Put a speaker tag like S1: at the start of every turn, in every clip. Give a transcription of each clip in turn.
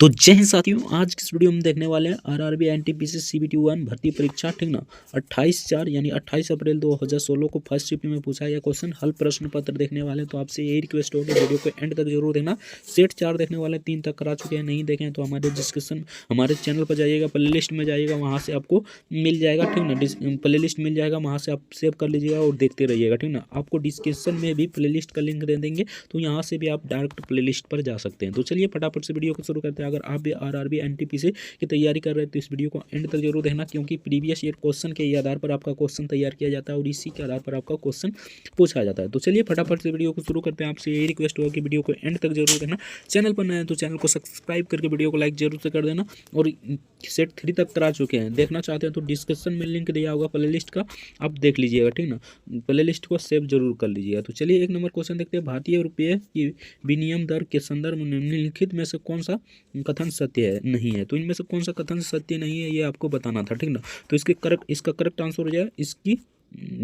S1: तो जय हिंद साथियों, आज की इस वीडियो में देखने वाले हैं आरआरबी एनटीपीसी सीबीटी 1 भर्ती परीक्षा, ठीक ना। 28/4 यानी 28 अप्रैल 2016 को फर्स्ट शिफ्ट में पूछा गया क्वेश्चन हल प्रश्न पत्र देखने वाले हैं। तो आपसे यही रिक्वेस्ट होगी, वीडियो को एंड तक जरूर देखना। सेट 4 देखने वाले 3 तक करा चुके हैं, नहीं देखें तो हमारे डिस्क्रिप्शन हमारे चैनल पर जाइएगा, प्ले लिस्ट में जाइएगा, वहाँ से आपको मिल जाएगा, ठीक ना। प्ले लिस्ट मिल जाएगा, वहाँ से आप सेव कर लीजिएगा और देखते रहिएगा, ठीक ना। आपको डिस्क्रिप्शन में भी प्ले लिस्ट का लिंक दे देंगे, तो यहाँ से भी आप डायरेक्ट प्ले लिस्ट पर जा सकते हैं। तो चलिए फटाफट से वीडियो को शुरू करते हैं। अगर आप भी आरआरबी एनटीपीसी की तैयारी कर रहे हैं तो इस वीडियो को एंड तक जरूर देखना, क्योंकि प्रीवियस ईयर क्वेश्चन के आधार पर आपका क्वेश्चन तैयार किया जाता है और इसी के आधार पर आपका क्वेश्चन पूछा जाता है। तो चलिए फटाफट से वीडियो को शुरू करते हैं। आपसे यही रिक्वेस्ट होगा कि वीडियो को एंड तक जरूर देखना। चैनल पर नए हैं तो चैनल को सब्सक्राइब करके वीडियो को लाइक जरूर से कर देना। और सेट 3 तक करा चुके हैं, देखना चाहते हैं तो डिस्क्रिप्शन में लिंक दिया होगा प्ले लिस्ट का, आप देख लीजिएगा, ठीक ना। प्ले लिस्ट को सेव जरूर कर लीजिएगा। तो चलिए एक नंबर क्वेश्चन देखते हैं। भारतीय रुपये की विनिमय दर के संदर्भ में निम्नलिखित में से कौन सा कथन सत्य है नहीं है। तो इनमें से कौन सा कथन सत्य नहीं है, ये आपको बताना था, ठीक ना। तो इसका करेक्ट आंसर हो जाए, इसकी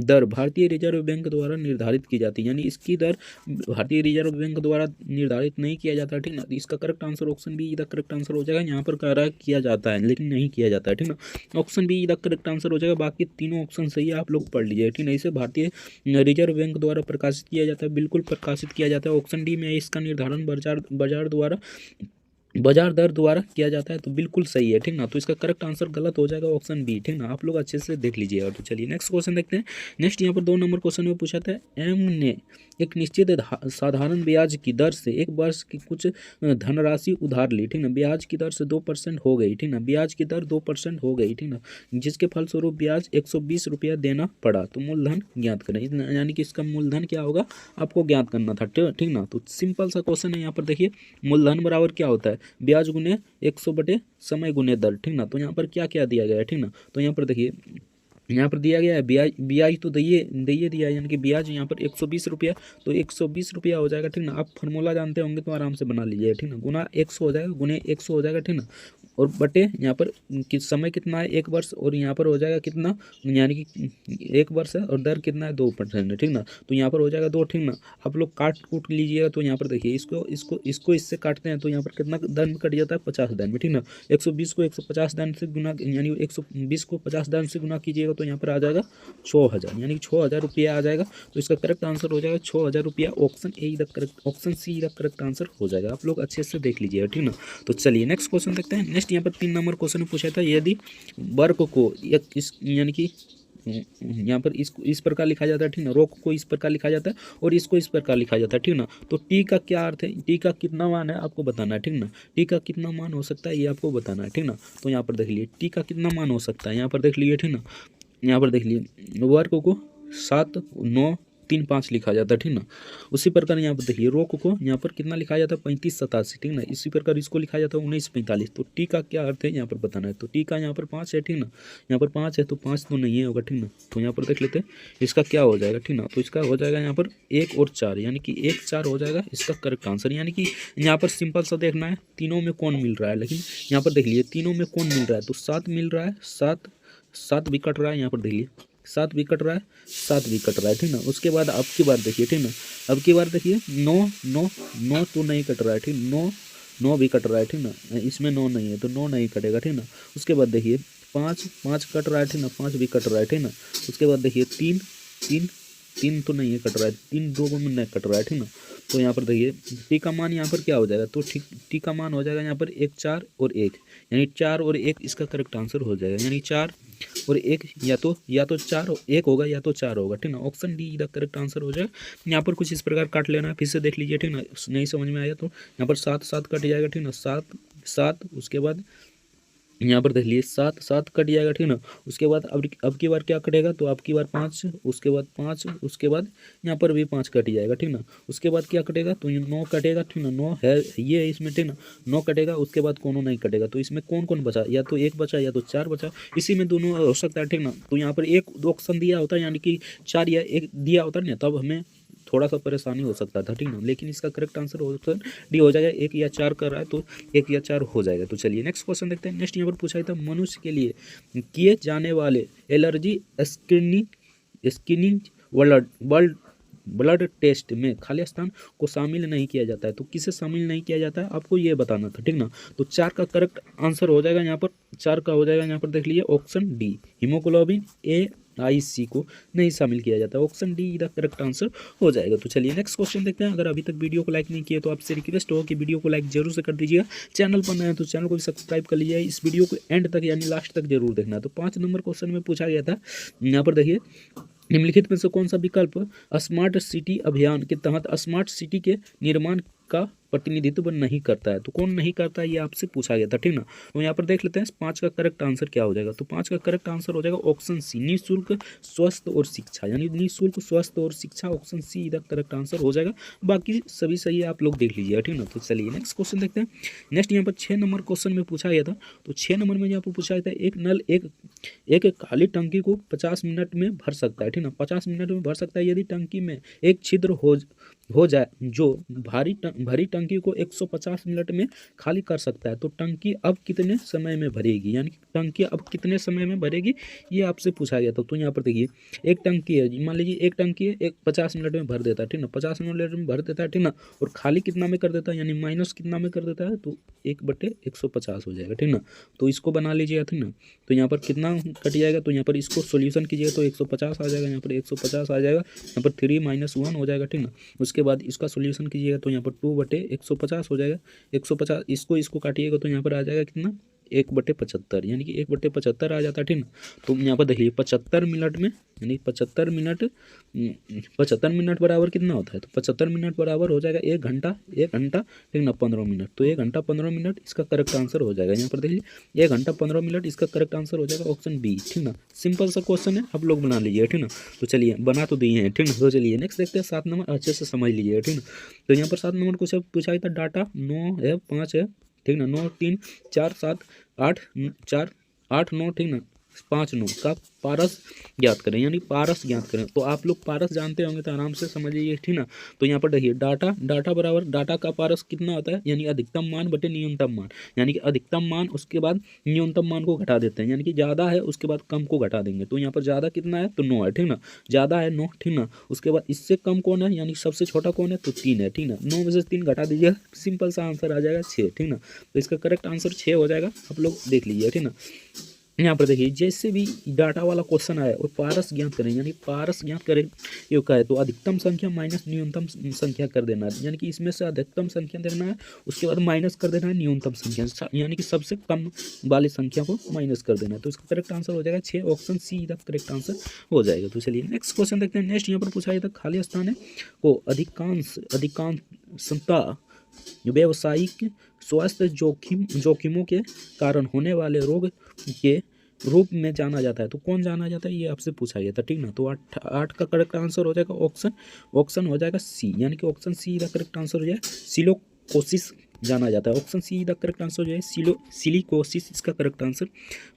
S1: दर भारतीय रिजर्व बैंक द्वारा निर्धारित की जाती है, यानी इसकी दर भारतीय रिजर्व बैंक द्वारा निर्धारित नहीं किया जाता, ठीक ना। तो इसका करेक्ट आंसर ऑप्शन बी इधर करेक्ट आंसर हो जाएगा। यहाँ पर कह रहा है किया जाता है लेकिन नहीं किया जाता है, ठीक ना। ऑप्शन बी इधर करेक्ट आंसर हो जाएगा। बाकी तीनों ऑप्शन सही है, आप लोग पढ़ लीजिए, ठीक ना। इसे भारतीय रिजर्व बैंक द्वारा प्रकाशित किया जाता है, बिल्कुल प्रकाशित किया जाता है। ऑप्शन डी में इसका निर्धारण बाजार दर द्वारा किया जाता है, तो बिल्कुल सही है, ठीक ना। तो इसका करेक्ट आंसर गलत हो जाएगा ऑप्शन बी, ठीक ना। आप लोग अच्छे से देख लीजिएगा। तो चलिए नेक्स्ट क्वेश्चन देखते हैं। नेक्स्ट यहाँ पर 2 नंबर क्वेश्चन में पूछा था, एम ने एक निश्चित साधारण ब्याज की दर से एक वर्ष की कुछ धनराशि उधार ली, ठीक ना। ब्याज की दर से 2% हो गई, ठीक ना। ब्याज की दर 2% हो गई, ठीक ना, जिसके फलस्वरूप ब्याज 120 रुपया देना पड़ा। तो मूलधन ज्ञात करें, यानी कि इसका मूलधन क्या होगा आपको ज्ञात करना था, ठीक ना। तो सिंपल सा क्वेश्चन है। यहाँ पर देखिए मूलधन बराबर क्या होता है, ब्याज गुने 100 बटे समय गुने दर, ठीक ना। तो यहाँ पर क्या क्या दिया गया है, ठीक ना। तो यहाँ पर देखिए, यहाँ पर दिया गया है ब्याज ब्याज तो दिए दिया है, यानी कि ब्याज यहाँ पर 120 रुपया, तो 120 रुपया हो जाएगा, ठीक ना। आप फार्मूला जानते होंगे तो आराम से बना लीजिए, ठीक ना। गुना 100 हो जाएगा, गुने 100 हो जाएगा, ठीक ना। और बटे यहाँ पर समय कितना है 1 वर्ष, और यहाँ पर हो जाएगा कितना, यानी कि 1 वर्ष है और दर कितना है 2% है, ठीक ना। तो यहाँ पर हो जाएगा 2, ठीक ना। आप लोग काट कूट लीजिएगा। तो यहाँ पर देखिए इसको इससे काटते हैं तो यहाँ पर कितना दर में कट जाता है 50 दर में, ठीक ना। 120 को 150 दर से गुना, यानी 120 को 50 दर से गुना कीजिएगा तो यहाँ पर आ जाएगा 6000, यानी कि 6000 रुपया आ जाएगा। तो इसका करेक्ट आंसर हो जाएगा 6000 रुपया। ऑप्शन ए इधर करेक्ट, ऑप्शन सी इधर करेक्ट आंसर हो जाएगा। आप लोग अच्छे से देख लीजिएगा, ठीक ना। तो चलिए नेक्स्ट क्वेश्चन देखते हैं। नेक्स्ट यहाँ पर 3 नंबर क्वेश्चन पूछा था, यदि वर्क को यानी कि यहाँ पर इस प्रकार लिखा जाता है, ठीक ना। रोक को इस प्रकार लिखा जाता है और इसको इस प्रकार लिखा जाता है, ठीक ना। तो टी का क्या अर्थ है, टी का कितना मान है आपको बताना है, ठीक ना। टी का कितना मान हो सकता है ये आपको बताना है, ठीक ना। तो यहाँ पर देख लीजिए टी का कितना मान हो सकता है, यहाँ पर देख लीजिए, ठीक ना। यहाँ पर देख लीजिए वर्क को 7, 9, 3, 5 लिखा जाता है, ठीक ना। उसी प्रकार यहाँ पर देखिए रोक को यहाँ पर कितना लिखा जाता है 35, 87, ठीक ना। इसी प्रकार इसको लिखा जाता है 19, 45। तो टी का क्या अर्थ है यहाँ पर बताना है। तो टी का यहाँ पर 5 है, ठीक ना। यहाँ पर 5 है तो 5 तो नहीं है होगा, ठीक ना। तो यहाँ पर देख लेते हैं इसका क्या हो जाएगा, ठीक ना। तो इसका हो जाएगा यहाँ पर 1 और 4, यानी कि 1, 4 हो जाएगा इसका करेक्ट आंसर। यानी कि यहाँ पर सिंपल सा देखना है तीनों में कौन मिल रहा है, लेकिन यहाँ पर देख लीजिए तीनों में कौन मिल रहा है। तो 7 मिल रहा है, 7 भी कट रहा है, यहाँ पर देखिए 7 भी कट रहा है, 7 भी कट रहा है, ठीक ना। उसके बाद अब की बार देखिए, ठीक ना। अब की बार देखिए 9, 9, 9 तो नहीं कट रहा है, ठीक, 9 भी कट रहा है, ठीक ना। इसमें 9 नहीं है तो 9 नहीं कटेगा, ठीक ना। उसके बाद देखिए 5 कट रहा है, ठीक ना, 5 भी कट रहा है, ठीक ना। उसके बाद देखिए 3 तो नहीं है कट रहा है, 3 2 में नहीं कट रहा है, ठीक ना। तो यहाँ पर देखिए टी का मान यहाँ पर क्या हो जाएगा, तो टी का मान हो जाएगा यहाँ पर 1, 4 और 1, यानी 4 और 1 इसका करेक्ट आंसर हो जाएगा। यानी 4 और 1 या तो 4 1 होगा या तो 4 होगा, ठीक ना। ऑप्शन डी इधर करेक्ट आंसर हो जाएगा। यहाँ पर कुछ इस प्रकार काट लेना है, फिर से देख लीजिए, ठीक ना। नहीं समझ में आया तो यहाँ पर 7 कट जाएगा, ठीक ना। 7 उसके बाद यहाँ पर देख लीजिए 7 कट जाएगा, ठीक ना। उसके बाद अब की बार क्या कटेगा, तो अब की बार 5, उसके बाद 5, उसके बाद यहाँ पर भी 5 कट जाएगा, ठीक ना। उसके बाद क्या कटेगा, तो ये 9 कटेगा, ठीक ना। 9 है ये है इसमें, ठीक ना। 9 कटेगा, उसके बाद कोनो नहीं कटेगा। तो इसमें कौन कौन बचा, या तो 1 बचा या तो 4 बचा, इसी में दोनों हो सकता है, ठीक ना। तो यहाँ पर एक ऑप्शन दिया होता है, यानी कि 4 या 1 दिया होता है ना, तब हमें थोड़ा सा परेशानी हो सकता था, ठीक ना। लेकिन इसका करेक्ट आंसर हो सकता है डी हो जाएगा। 1 या 4 कर रहा है तो 1 या 4 हो जाएगा। तो चलिए नेक्स्ट क्वेश्चन देखते हैं। नेक्स्ट यहाँ पर पूछा था, मनुष्य के लिए किए जाने वाले allergy screening world blood test में खाली स्थान को शामिल नहीं किया जाता है। तो किसे शामिल नहीं किया जाता है आपको ये बताना था, ठीक ना। तो 4 का करेक्ट आंसर हो जाएगा यहाँ पर, 4 का हो जाएगा यहाँ पर, देख लीजिए ऑप्शन डी, हीमोग्लोबिन AIC को नहीं शामिल किया जाता। Option D the correct answer हो जाएगा। तो चलिए नेक्स्ट क्वेश्चन देखते हैं। अगर अभी तक वीडियो को लाइक नहीं किया तो आपसे रिक्वेस्ट हो कि वीडियो को लाइक जरूर से कर दीजिएगा। चैनल पर नए हैं तो चैनल को भी सब्सक्राइब कर लीजिए। इस वीडियो को एंड तक यानी लास्ट तक जरूर देखना। तो 5 नंबर क्वेश्चन में पूछा गया था, यहाँ पर देखिए, निम्नलिखित में से कौन सा विकल्प स्मार्ट सिटी अभियान के तहत स्मार्ट सिटी के निर्माण का प्रतिनिधित्व नहीं करता है। तो कौन नहीं करता है ये आपसे पूछा गया था, ठीक ना। तो यहाँ पर देख लेते हैं 5 का करेक्ट आंसर क्या हो जाएगा। तो 5 का करेक्ट आंसर हो जाएगा ऑप्शन सी, निःशुल्क स्वास्थ्य और शिक्षा, यानी निःशुल्क स्वास्थ्य और शिक्षा, ऑप्शन सी इधर करेक्ट आंसर हो जाएगा। बाकी सभी सही है, आप लोग देख लीजिएगा, ठीक ना। तो चलिए नेक्स्ट क्वेश्चन देखते हैं। नेक्स्ट यहाँ पर 6 नंबर क्वेश्चन में पूछा गया था। तो 6 नंबर में यहाँ पर पूछा गया था, एक नल एक खाली टंकी को 50 मिनट में भर सकता है, ठीक ना। 50 मिनट में भर सकता है यदि टंकी में एक छिद्र हो जाए जो भरी टंकी को 150 मिनट में खाली कर सकता है। तो टंकी अब कितने समय में भरेगी, यानी टंकी अब कितने समय में भरेगी ये आपसे पूछा गया था। तो यहाँ पर देखिए, एक टंकी है, मान लीजिए एक टंकी है, एक 50 मिनट में भर देता है, ठीक ना, 50 मिनट में भर देता है, ठीक ना, और खाली कितना में कर देता है, यानी माइनस कितना में कर देता है, तो 1/150 हो जाएगा, ठीक ना। तो इसको बना लीजिएगा, ठीक ना। तो यहाँ पर कितना कट जाएगा, तो यहाँ पर इसको सोल्यूशन कीजिएगा तो 150 आ जाएगा, यहाँ पर 150 आ जाएगा, यहाँ पर 3 - 1 हो जाएगा, ठीक ना। उसके बाद इसका सोल्यूशन कीजिएगा तो यहाँ पर 2/150 हो जाएगा, 150, इसको काटिएगा तो यहाँ पर आ जाएगा कितना, 1/75, यानी कि 1/75 आ जाता है, ठीक ना। तो यहाँ पर देखिए 75 मिनट में, यानी 75 मिनट बराबर कितना होता है, तो 75 मिनट बराबर हो जाएगा 1 घंटा, ठीक ना, 15 मिनट। तो 1 घंटा 15 मिनट इसका करेक्ट आंसर हो जाएगा। यहाँ पर देखिए 1 घंटा 15 मिनट इसका करेक्ट आंसर हो जाएगा, ऑप्शन बी, ठीक ना। सिंपल सा क्वेश्चन है, आप लोग बना लीजिए, ठीक ना। तो चलिए बना तो दिए हैं, ठीक ना। तो चलिए नेक्स्ट देखते हैं 7 नंबर, अच्छे से समझ लीजिए, ठीक ना। तो यहाँ पर 7 नंबर क्वेश्चन पूछा गया था, डाटा 9 है, 5 है, ठीक ना, 9 3 4 7 8 4 8 9, ठीक ना, 5 9 का पारस ज्ञात करें, यानी पारस ज्ञात करें। तो आप लोग पारस जानते होंगे तो आराम से समझ लीजिए, ठीक ना। तो यहाँ पर देखिए डाटा बराबर, डाटा का पारस कितना होता है, यानी अधिकतम मान बटे न्यूनतम मान, यानी कि अधिकतम मान उसके बाद न्यूनतम मान को घटा देते हैं, यानी कि ज़्यादा है उसके बाद कम को घटा देंगे। तो यहाँ पर ज़्यादा कितना है, तो 9 है, ठीक ना, ज़्यादा है 9, ठीक ना। उसके बाद इससे कम कौन है, यानी सबसे छोटा कौन है, तो 3 है, ठीक ना। 9 में से 3 घटा दीजिए, सिंपल सा आंसर आ जाएगा 6, ठीक ना। तो इसका करेक्ट आंसर 6 हो जाएगा, आप लोग देख लीजिए, ठीक ना। यहाँ पर देखिए जैसे भी डाटा वाला क्वेश्चन आया और पारस ज्ञात करें, यानी पारस ज्ञात करें ये क्या है, तो अधिकतम संख्या माइनस न्यूनतम संख्या कर देना है, यानी कि इसमें से अधिकतम संख्या देना है, उसके बाद माइनस कर देना है न्यूनतम संख्या, यानी कि सबसे कम वाली संख्या को माइनस कर देना है। तो इसका करेक्ट आंसर हो जाएगा 6, option see the correct answer हो जाएगा। तो चलिए नेक्स्ट क्वेश्चन देखते हैं। नेक्स्ट यहाँ पर पूछा गया था, खाली स्थान है को अधिकांशता व्यावसायिक स्वास्थ्य जोखिमों के कारण होने वाले रोग के रूप में जाना जाता है। तो कौन जाना जाता है ये आपसे पूछा गया था, ठीक ना। तो 8 का करेक्ट आंसर हो जाएगा ऑप्शन हो जाएगा सी, यानी कि option see the correct answer हो जाए, सिलोकोसिस जाना जाता है। Option see the correct answer हो जाए, सिलिकोसिस इसका करेक्ट आंसर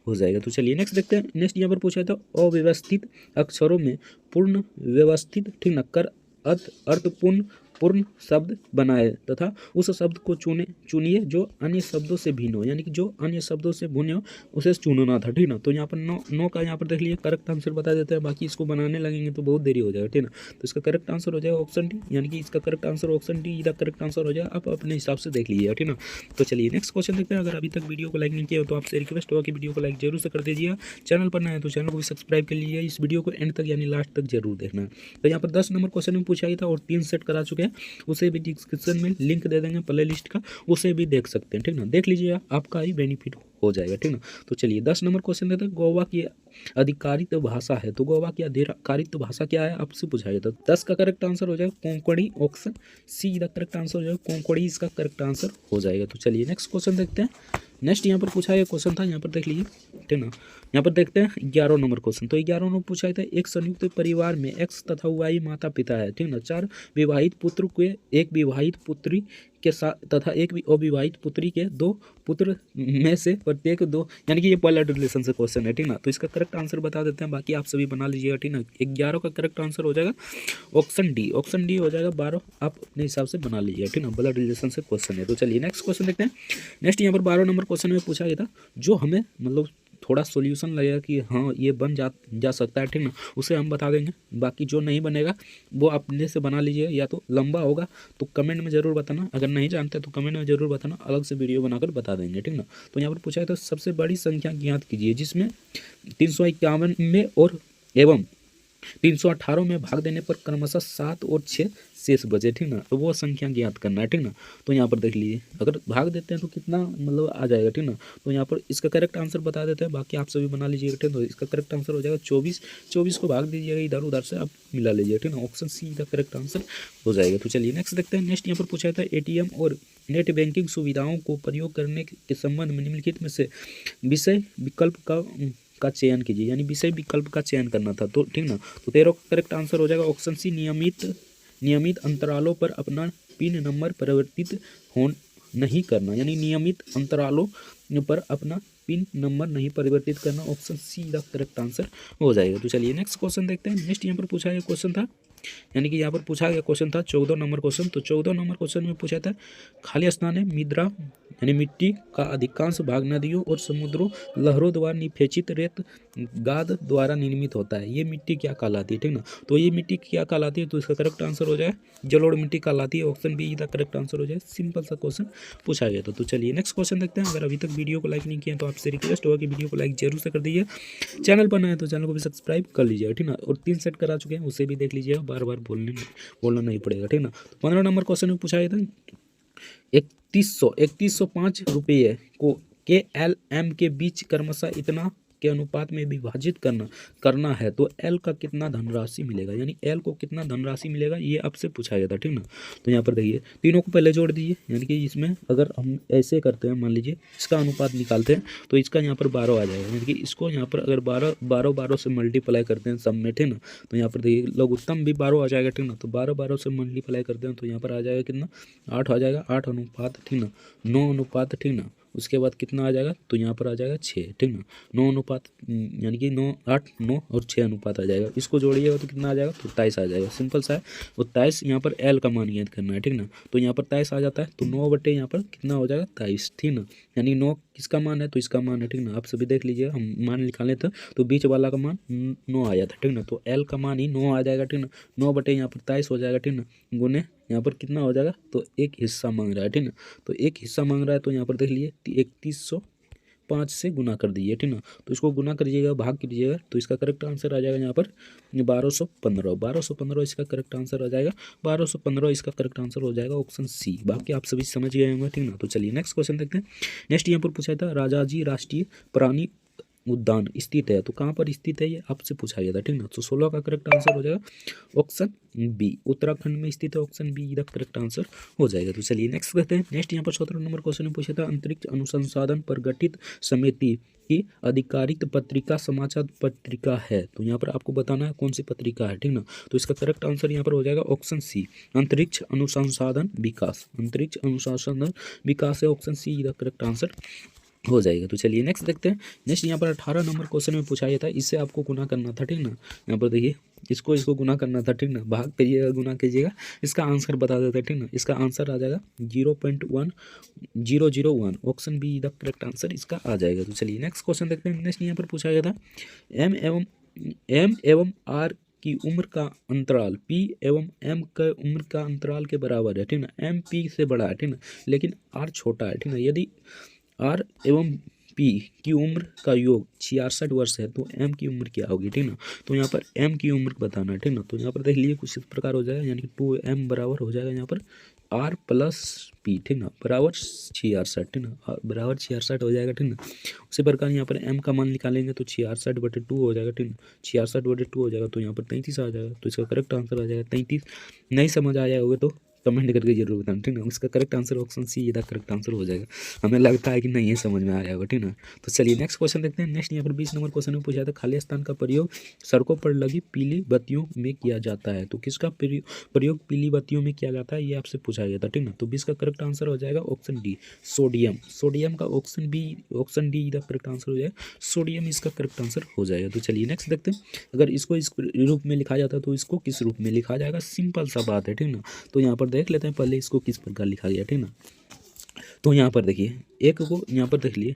S1: हो जाएगा। तो चलिए नेक्स्ट देखते हैं। नेक्स्ट यहाँ पर पूछा था, अव्यवस्थित अक्षरों में पूर्ण व्यवस्थित, ठीक ना, कर अर्थपूर्ण पूर्ण शब्द बनाए तथा उस शब्द को चुनिए जो अन्य शब्दों से भिन्न हो, यानी कि जो अन्य शब्दों से भिन्न हो उसे चुनना था, ठीक ना। तो यहाँ पर 9 का यहाँ पर देख लीजिए करेक्ट आंसर बता देते हैं, बाकी इसको बनाने लगेंगे तो बहुत देरी हो जाएगा, ठीक ना। तो इसका करेक्ट आंसर हो जाएगा ऑप्शन डी, यानी कि इसका करेक्ट आंसर ऑप्शन डी इधर करेक्ट आंसर हो जाएगा। आप अपने हिसाब से देख लीजिए, ठीक ना। तो चलिए नेक्स्ट क्वेश्चन देखते हैं। अगर अभी तक वीडियो को लाइक नहीं किया हो तो आपसे रिक्वेस्ट होगा कि वीडियो को लाइक जरूर से कर दीजिए। चैनल पर नए हैं तो चैनल को भी सब्सक्राइब कर लीजिए। इस वीडियो को एंड तक यानी लास्ट तक जरूर देखना। तो यहाँ पर 10 नंबर क्वेश्चन में पूछा गया था और 3 सेट करा चुके हैं, उसे भी डिस्क्रिप्शन में लिंक दे देंगे प्ले लिस्ट का, उसे भी देख सकते हैं, ठीक ना। देख लीजिए, आपका ही बेनिफिट हो जाएगा, ठीक ना। तो चलिए 10 नंबर क्वेश्चन देते हैं। गोवा की अधिकारित भाषा है, तो गोवा की अधिकारित भाषा क्या है आपसे पूछा गया था। 10 का करेक्ट आंसर हो जाएगा Konkani, option see the correct answer हो जाएगा कोंकणी, इसका करेक्ट आंसर हो जाएगा। तो चलिए नेक्स्ट क्वेश्चन देखते हैं। नेक्स्ट यहाँ पर पूछा गया क्वेश्चन था, यहाँ पर देख लीजिए, ठीक ना। यहाँ पर देखते हैं 11 नंबर क्वेश्चन। तो 11 नंबर पूछा गया था, एक संयुक्त परिवार में एक्स तथा वाई माता पिता है, ठीक ना। 4 विवाहित पुत्र के, एक विवाहित पुत्री के साथ तथा एक अविवाहित पुत्री के 2 पुत्र में से प्रत्येक 2, यानी कि ये ब्लड रिलेशन से क्वेश्चन है, ठीक ना। तो इसका करेक्ट आंसर बता देते हैं, बाकी आप सभी बना लीजिएगा, ठीक ना। 11 का करेक्ट आंसर हो जाएगा ऑप्शन डी हो जाएगा। 12 आप अपने हिसाब से बना लीजिएगा, ठीक ना, ब्लड रिलेशन से क्वेश्चन है। तो चलिए नेक्स्ट क्वेश्चन देखते हैं। नेक्स्ट यहाँ पर 12 नंबर क्वेश्चन में पूछा गया था, जो हमें मतलब थोड़ा सॉल्यूशन लगेगा कि हाँ ये बन जा सकता है, ठीक ना, उसे हम बता देंगे। बाकी जो नहीं बनेगा वो अपने से बना लीजिएगा, या तो लंबा होगा तो कमेंट में ज़रूर बताना, अगर नहीं जानते तो कमेंट में ज़रूर बताना, अलग से वीडियो बनाकर बता देंगे, ठीक ना। तो यहाँ पर पूछा है तो सबसे बड़ी संख्या ज्ञात कीजिए जिसमें 351 में और एवं 318 में भाग देने पर क्रमशः 7 और 6 शेष बचे, ठीक ना, तो वो संख्या ज्ञात करना है, ठीक ना। तो यहाँ पर देख लीजिए, अगर भाग देते हैं तो कितना मतलब आ जाएगा, ठीक ना। तो यहाँ पर इसका करेक्ट आंसर बता देते हैं, बाकी आप सभी बना लीजिएगा, ठीक। तो इसका करेक्ट आंसर हो जाएगा 24। 24 को भाग दीजिएगा इधर उधर से, आप मिला लीजिए, ठीक ना, ऑप्शन सी का करेक्ट आंसर हो जाएगा। तो चलिए नेक्स्ट देखते हैं। नेक्स्ट यहाँ पर पूछा था एटीएम और नेट बैंकिंग सुविधाओं को प्रयोग करने के संबंध में निम्नलिखित में से विषय विकल्प का चयन कीजिए, यानी विषय विकल्प का चयन करना था, तो ठीक ना। तो 13 का करेक्ट आंसर हो जाएगा ऑप्शन सी, नियमित अंतरालों पर अपना पिन नंबर परिवर्तित हो नहीं करना, यानी नियमित अंतरालों पर अपना पिन नंबर नहीं परिवर्तित करना, ऑप्शन सी का करेक्ट आंसर हो जाएगा। तो चलिए नेक्स्ट क्वेश्चन देखते हैं। नेक्स्ट यहाँ पर पूछा गया क्वेश्चन था, यानी कि यहाँ पर पूछा गया क्वेश्चन था 14 नंबर क्वेश्चन। तो 14 नंबर क्वेश्चन में पूछा था खाली स्थान है मिद्रा, यानी मिट्टी का अधिकांश भाग नदियों और समुद्रों लहरों द्वारा निफेचित रेत गाद द्वारा निर्मित होता है, ये मिट्टी क्या कहलाती है, ठीक ना। तो ये मिट्टी क्या कहलाती है, तो इसका करेक्ट आंसर हो जाए जलोढ़ मिट्टी कहलाती है, ऑप्शन बी का करेक्ट आंसर हो जाए। सिंपल सा क्वेश्चन पूछा गया था। तो चलिए नेक्स्ट क्वेश्चन देखते हैं। अगर अभी तक वीडियो को लाइक नहीं किया तो आपसे रिक्वेस्ट होगा कि वीडियो को लाइक जरूर से कर दीजिए, चैनल पर नए हैं तो चैनल को भी सब्सक्राइब कर लीजिएगा, ठीक ना। और 3 सेट करा चुके हैं उसे भी देख लीजिएगा, बार बार बोलना नहीं पड़ेगा, ठीक ना। तो 15 नंबर क्वेश्चन में पूछा गया था 3105 रुपये को KLM के बीच क्रमशः इतना के अनुपात में विभाजित करना है तो L का कितना धनराशि मिलेगा, यानी L को कितना धनराशि मिलेगा, ये आपसे पूछा गया था, ठीक ना। तो यहाँ पर देखिए तीनों को पहले जोड़ दीजिए, यानी कि इसमें अगर हम ऐसे करते हैं, मान लीजिए इसका अनुपात निकालते हैं तो इसका यहाँ पर 12 आ जाएगा, यानी कि इसको यहाँ पर अगर 12 से मल्टीप्लाई करते हैं सब में, ठीक ना। तो यहाँ पर देखिए लघुत्तम भी 12 आ जाएगा, ठीक ना। तो 12 से मल्टीप्लाई करते हैं तो यहाँ पर आ जाएगा कितना, 8 आ जाएगा, 8 अनुपात, ठीक ना, 9 अनुपात, ठीक ना। उसके बाद कितना आ जाएगा, तो यहाँ पर आ जाएगा 6, ठीक ना। 9 अनुपात यानी कि 9 8 9 और 6 अनुपात आ जाएगा, इसको जोड़िएगा तो कितना आ जाएगा, तो 23 आ जाएगा। सिंपल सा है। वो 23 यहाँ पर L का मान ज्ञात करना है, ठीक ना। तो यहाँ पर 23 आ जाता है, तो 9 बटे यहाँ पर कितना हो जाएगा 23, ठीक ना। यानी 9 किसका मान है, तो इसका मान है, ठीक ना। आप सभी देख लीजिएगा, हम मान निकाले थे तो बीच वाला का मान 9 आ जाता है, ठीक ना। तो L का मान ही 9 आ जाएगा, ठीक ना। 9 बटे यहाँ पर 23 हो जाएगा, ठीक ना, गुने यहाँ पर कितना हो जाएगा, तो एक हिस्सा मांग रहा है, ठीक ना। तो एक हिस्सा मांग रहा है, तो यहाँ पर देख लीजिए 3105 से गुना कर दीजिए, ठीक ना। तो इसको गुना करिएगा, भाग कीजिएगा, तो इसका करेक्ट आंसर आ जाएगा यहाँ पर 1215 इसका करेक्ट आंसर आ जाएगा, 1215 इसका करेक्ट आंसर हो जाएगा, ऑप्शन सी। बाकी आप सभी समझ गए होंगे, ठीक ना। तो चलिए नेक्स्ट क्वेश्चन देखते हैं। नेक्स्ट यहाँ पर पूछा था राजाजी राष्ट्रीय प्राणी उद्यान स्थित है, तो कहाँ पर स्थित है ये आपसे पूछा गया था, ठीक ना। तो 16 का करेक्ट आंसर हो जाएगा ऑप्शन बी, उत्तराखंड में स्थित है, ऑप्शन बी का करेक्ट आंसर हो जाएगा। तो चलिए नेक्स्ट करते हैं। नेक्स्ट यहाँ पर 17 नंबर क्वेश्चन में पूछा था अंतरिक्ष अनुसंधान पर गठित समिति की आधिकारिक पत्रिका समाचार पत्रिका है, तो यहाँ पर आपको बताना है कौन सी पत्रिका है, ठीक ना। तो इसका करेक्ट आंसर यहाँ पर हो जाएगा ऑप्शन सी, अंतरिक्ष अनुसंधान विकास, अंतरिक्ष अनुसंधान विकास है, ऑप्शन सी का करेक्ट आंसर हो जाएगा। तो चलिए नेक्स्ट देखते हैं। नेक्स्ट यहाँ पर 18 नंबर क्वेश्चन में पूछा गया था, इससे आपको गुना करना था, ठीक ना। यहाँ पर देखिए इसको गुना करना था, ठीक ना, भाग करिएगा गुना कीजिएगा, इसका आंसर बता देते हैं, ठीक ना। इसका आंसर आ जाएगा 0.1001, option B the correct answer इसका आ जाएगा। तो चलिए नेक्स्ट क्वेश्चन देखते हैं। नेक्स्ट यहाँ पर पूछा गया था एम एवं आर की उम्र का अंतराल P एवं M का उम्र का अंतराल के बराबर है, ठीक ना। M P से बड़ा है, ठीक ना, लेकिन R छोटा है, ठीक ना। यदि R एवं P की उम्र का योग 66 वर्ष है तो M की उम्र क्या होगी, ठीक ना। तो यहाँ पर M की उम्र बताना है, ठीक ना। तो यहाँ पर देख लीजिए कुछ इस प्रकार हो जाएगा, यानी कि 2M बराबर हो जाएगा यहाँ पर R प्लस P, ठीक ना, बराबर 66, ठीक ना, बराबर 66 हो जाएगा, ठीक ना। उसी प्रकार यहाँ पर M का मान निकालेंगे तो 66/2 हो जाएगा, ठीक ना, 66/2 हो जाएगा, तो यहाँ पर 33 आ जाएगा। तो इसका करेक्ट आंसर आ जाएगा 33। नहीं समझ आया होगा तो कमेंट करके जरूर बताना, ठीक ना। उसका करेक्ट आंसर ऑप्शन सी ये करेक्ट आंसर हो जाएगा। हमें लगता है कि नहीं ये समझ में आया होगा, ठीक ना। तो चलिए नेक्स्ट क्वेश्चन देखते हैं। नेक्स्ट यहाँ पर 20 नंबर क्वेश्चन में पूछा था खाली स्थान का प्रयोग सड़कों पर लगी पीली बत्तियों में किया जाता है, तो किसका प्रयोग पीली बत्तियों में किया जाता है ये आपसे पूछा गया था, ठीक ना। तो 20 का करेक्ट आंसर हो जाएगा ऑप्शन डी, सोडियम का ऑप्शन डी का करेक्ट आंसर हो जाएगा, सोडियम इसका करेक्ट आंसर हो जाएगा। तो चलिए नेक्स्ट देखते हैं। अगर इसको इस रूप में लिखा जाता है तो इसको किस रूप में लिखा जाएगा, सिंपल सा बात है, ठीक ना। तो यहाँ पर देख लेते हैं पहले इसको किस प्रकार लिखा गया, ठीक ना। तो यहाँ पर देखिए एक को यहाँ पर देख लिए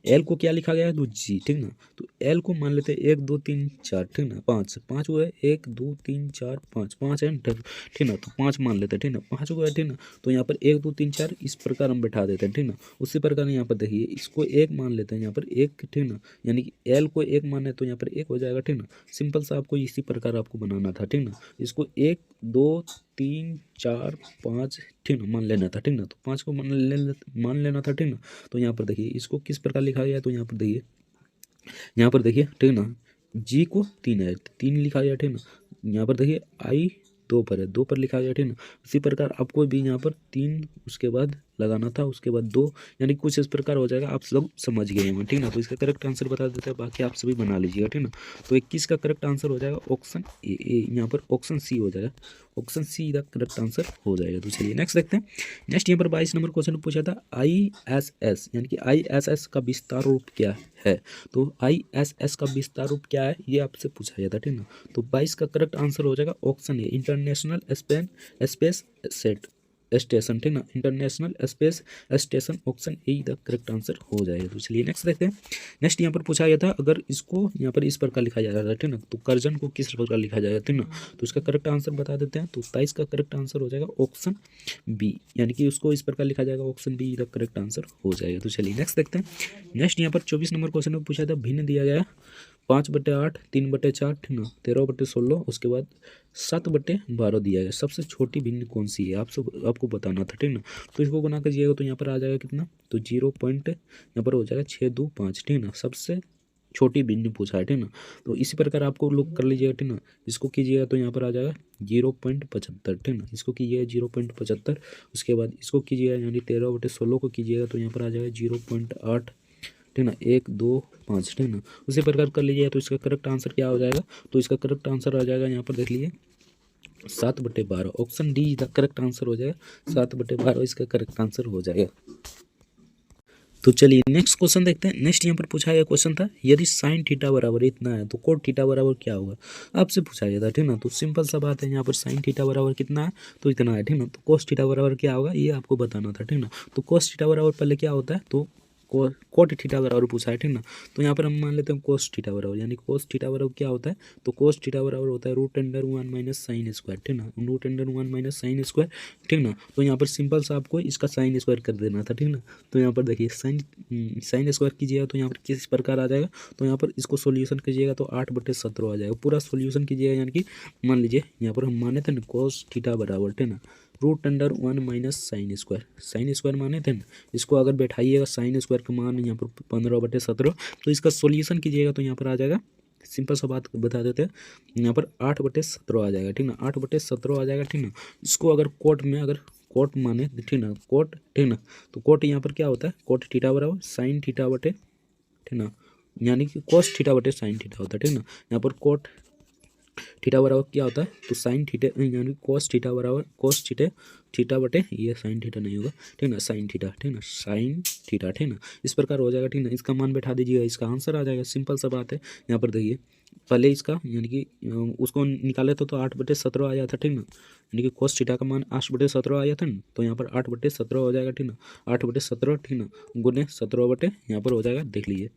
S1: एल को क्या लिखा गया है तो जी, ठीक ना। तो एल को मान लेते हैं 1 2 3 4, ठीक ना, 5 5 हुआ है, 1 2 3 4 5 5 है ना, ठीक ना। तो 5 मान लेते हैं, ठीक ना, 5 हुआ है, ठीक ना। तो यहाँ पर 1 2 3 4 इस प्रकार हम बैठा देते हैं, ठीक ना। उसी प्रकार यहाँ पर देखिए इसको 1 मान लेते हैं, यहाँ पर 1, ठीक ना, यानी कि एल को 1 माने तो यहाँ पर 1 हो जाएगा, ठीक ना। सिंपल सा आपको इसी प्रकार आपको बनाना था, ठीक ना। इसको 1 2 3 4 5, ठीक ना, मान लेना था, ठीक ना। तो 5 को मान लेना था, ठीक ना। तो यहाँ पर देखिए इसको किस प्रकार लिखा गया है, तो यहाँ पर देखिए, यहाँ पर देखिए, ठीक ना, जी को 3 है, 3 लिखा गया, ठीक ना। यहाँ पर देखिए आई 2 पर है, 2 पर लिखा गया, ठीक ना। इसी प्रकार आपको भी यहाँ पर 3 उसके बाद लगाना था, उसके बाद 2, यानी कुछ इस प्रकार हो जाएगा। आप सब समझ गए हैं, ठीक ना। तो इसका करेक्ट आंसर बता देते हैं, बाकी आप सभी बना लीजिएगा, ठीक ना। तो 21 का करेक्ट आंसर हो जाएगा ऑप्शन ए, यहाँ पर ऑप्शन सी हो जाएगा, option see the correct answer हो जाएगा। तो चलिए नेक्स्ट देखते हैं। नेक्स्ट यहाँ पर 22 नंबर क्वेश्चन पूछा था ISS, यानी कि ISS का विस्तार रूप क्या है। तो ISS का विस्तार रूप क्या है ये आपसे पूछा जाता है, ठीक ना। तो 22 का करेक्ट आंसर हो जाएगा option A, international space set station, ठीक ना, international space station, option A the correct answer हो जाएगा। तो चलिए नेक्स्ट देखते हैं। नेक्स्ट यहाँ पर पूछा गया था, अगर इसको यहाँ पर इस प्रकार लिखा जाता है, ठीक ना, तो कर्जन को किस प्रकार लिखा जाएगा, ठीक ना। तो इसका करेक्ट आंसर बता देते हैं। तो 23 का करेक्ट आंसर हो जाएगा ऑप्शन बी, यानी कि उसको इस प्रकार लिखा जाएगा, option B the correct answer हो जाएगा। तो चलिए नेक्स्ट देखते हैं। नेक्स्ट यहाँ पर 24 नंबर क्वेश्चन में पूछा था, भिन्न दिया गया 5/8 3/4, ठीक ना, 13/16, उसके बाद 7/12 दिया गया, सबसे छोटी भिन्न कौन सी है आपको बताना था, ठीक ना। तो इसको गुना कीजिएगा तो यहाँ पर आ जाएगा कितना, तो 0 पॉइंट यहाँ पर हो जाएगा 625, ठीक ना, सबसे छोटी भिन्न पूछा है, ठीक ना। तो इसी प्रकार आपको लोग कर लीजिएगा, ठीक ना। इसको कीजिएगा तो यहाँ पर आ जाएगा 0.75, ठीक ना, इसको कीजिएगा 0.75, उसके बाद इसको कीजिएगा यानी 13/16 को कीजिएगा तो यहाँ पर आ जाएगा 0.8, ठीक ना, 1 2 5, ठीक ना। उसी प्रकार कर लीजिए तो इसका करेक्ट आंसर क्या हो जाएगा, तो इसका करेक्ट आंसर आ जाएगा, यहाँ पर देख लीजिए 7/12, ऑप्शन डी का करेक्ट आंसर हो जाएगा, 7/12 इसका करेक्ट आंसर हो जाएगा। तो चलिए नेक्स्ट क्वेश्चन देखते हैं। नेक्स्ट यहाँ पर पूछा गया क्वेश्चन था, यदि साइन थीटा बराबर इतना है तो कोट थीटा बराबर क्या होगा, आपसे पूछा गया था, ठीक ना। तो सिंपल सा बात है, यहाँ पर साइन थीटा बराबर कितना है तो इतना है, ठीक ना। तो कोस थीटा बराबर क्या होगा ये आपको बताना था, ठीक ना। तो कोस थीटा बराबर पहले क्या होता है, तो कोट थीटा बराबर पूछा है, ठीक ना। तो यहाँ पर हम मान लेते हैं कोस थीटा बराबर, यानी कोस थीटा बराबर क्या होता है, तो कोस थीटा बराबर होता है √1 - साइन स्क्वायर, ठीक ना, √1 - साइन स्क्वायर, ठीक ना। तो यहाँ पर सिंपल सा आपको इसका साइन स्क्वायर कर देना था, ठीक ना। तो यहाँ पर देखिए साइन स्क्वायर कीजिएगा तो यहाँ पर किस प्रकार आ जाएगा, तो यहाँ पर इसको सोल्यूशन कीजिएगा तो 8/17 आ जाएगा, पूरा सोल्यूशन कीजिएगा, यानी कि मान लीजिए यहाँ पर हम माने थे ना कोस थीटा बराबर, ठीक ना, √1 - साइन स्क्वायर माने थे ना। इसको अगर बैठाइएगा साइन स्क्वायर का मान यहाँ पर 15/17, तो इसका सोल्यूशन कीजिएगा तो यहाँ पर आ जाएगा, सिंपल सा बात बता देते हैं, यहाँ पर 8/17 आ जाएगा, ठीक ना, 8/17 आ जाएगा, ठीक ना। इसको अगर कोट माने, ठीक ना, कोट, ठीक ना, तो कोट यहाँ पर क्या होता है, कोट थीटा बराबर साइन थीटा बटे, ठीक ना, यानी कि कोस थीटा बटे साइन थीटा होता है, ठीक ना। यहाँ पर कोट थीटा बराबर क्या होता है, तो साइन थीटा, यानी कोस थीटा बराबर कोस थीटा बटे, ये साइन थीटा नहीं होगा, ठीक ना, साइन थीटा, ठीक ना, साइन थीटा, ठीक ना, इस प्रकार हो जाएगा, ठीक ना। इसका मान बैठा दीजिएगा, इसका आंसर आ जाएगा, सिंपल सा बात है। यहाँ पर देखिए पहले इसका यानी कि उसको निकाले तो 8/17 आ जाता, ठीक ना, यानी कि कोस थीटा का मान 8/17 आ जाता है ना। तो यहाँ पर 8/17 हो जाएगा, ठीक ना, 8/17, ठीक ना, गुने 17 बटे यहाँ पर हो जाएगा, देख लीजिए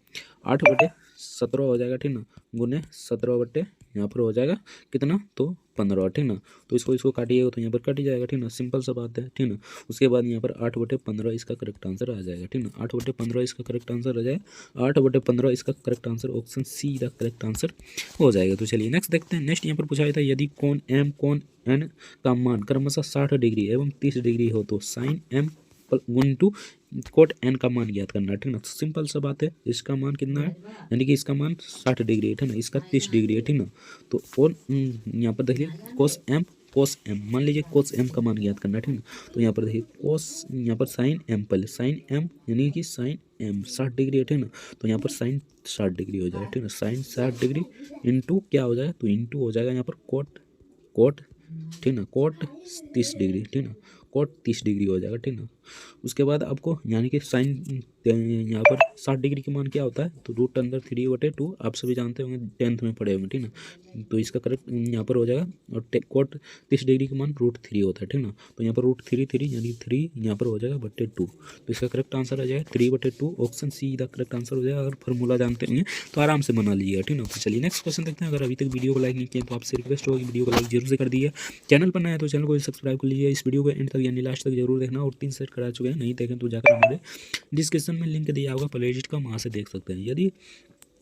S1: 8/17 हो जाएगा, ठीक ना, गुने 17 बटे यहाँ पर हो जाएगा कितना, तो 15, ठीक ना। तो इसको काटिएगा तो यहाँ पर कट जाएगा, ठीक ना, सिंपल सा बात है, ठीक ना। उसके बाद यहाँ पर 8/15 इसका करेक्ट आंसर आ जाएगा, ठीक ना, 8/15 इसका करेक्ट आंसर आ जाएगा, 8/15 इसका करेक्ट आंसर ऑप्शन सी का करेक्ट आंसर हो जाएगा। तो चलिए नेक्स्ट देखते हैं। नेक्स्ट यहाँ पर पूछा गया था, यदि कोण एम कोण एन का मान क्रमशः 60 डिग्री एवं 30 डिग्री हो तो साइन एम × कोट एन का मान ज्ञात करना है, ठीक ना। तो सिंपल सा बात है, इसका मान कितना है, यानी कि इसका मान 60 डिग्री है, ठीक ना, इसका 30 डिग्री है, ठीक ना। तो और यहाँ पर देखिए कोस एम मान लीजिए कोस एम का मान ज्ञात करना है, ठीक ना। तो यहाँ पर देखिए कोस, यहाँ पर साइन एम, पहले साइन एम यानी कि साइन एम 60 डिग्री है, ठीक ना। तो यहाँ पर साइन 60 डिग्री हो जाएगा, ठीक ना, साइन 60 डिग्री इंटू क्या हो जाएगा, तो इंटू हो जाएगा यहाँ पर कोट, ठीक ना, कोट 30 डिग्री, ठीक ना, कोट 30 डिग्री हो जाएगा, ठीक ना। उसके बाद आपको यानी कि साइन यहाँ पर 60 डिग्री का मान क्या होता है, तो रूट अंदर 3/2 आप सभी जानते होंगे, 10th में पढ़े होंगे, ठीक ना। तो इसका करेक्ट यहाँ पर हो जाएगा, और कोट 30 डिग्री का मान √3 होता है, ठीक ना। तो यहाँ पर √3 यानी 3 यहाँ पर हो जाएगा /2, तो इसका करेक्ट आंसर आ जाएगा 3/2, ऑप्शन सी का करेक्ट आंसर हो जाएगा। अगर फॉर्मूला जानते होंगे तो आराम से बना लीजिएगा, ठीक ना। तो चलिए नेक्स्ट क्वेश्चन देखते हैं। अगर अभी तक वीडियो को लाइक नहीं किया तो आपसे रिक्वेस्ट होगी वीडियो को लाइक जरूर से कर दीजिए, चैनल पर नया है तो चैनल को सब्सक्राइब कर लीजिए, इस वीडियो को एंड तक यानी लास्ट तक जरूर देखना, और 3 सेट करा चुके हैं, नहीं देखें तो जाकर हमारे डिस्क्रिप्शन में लिंक दिया होगा प्लेलिस्ट का, वहाँ से देख सकते हैं। यदि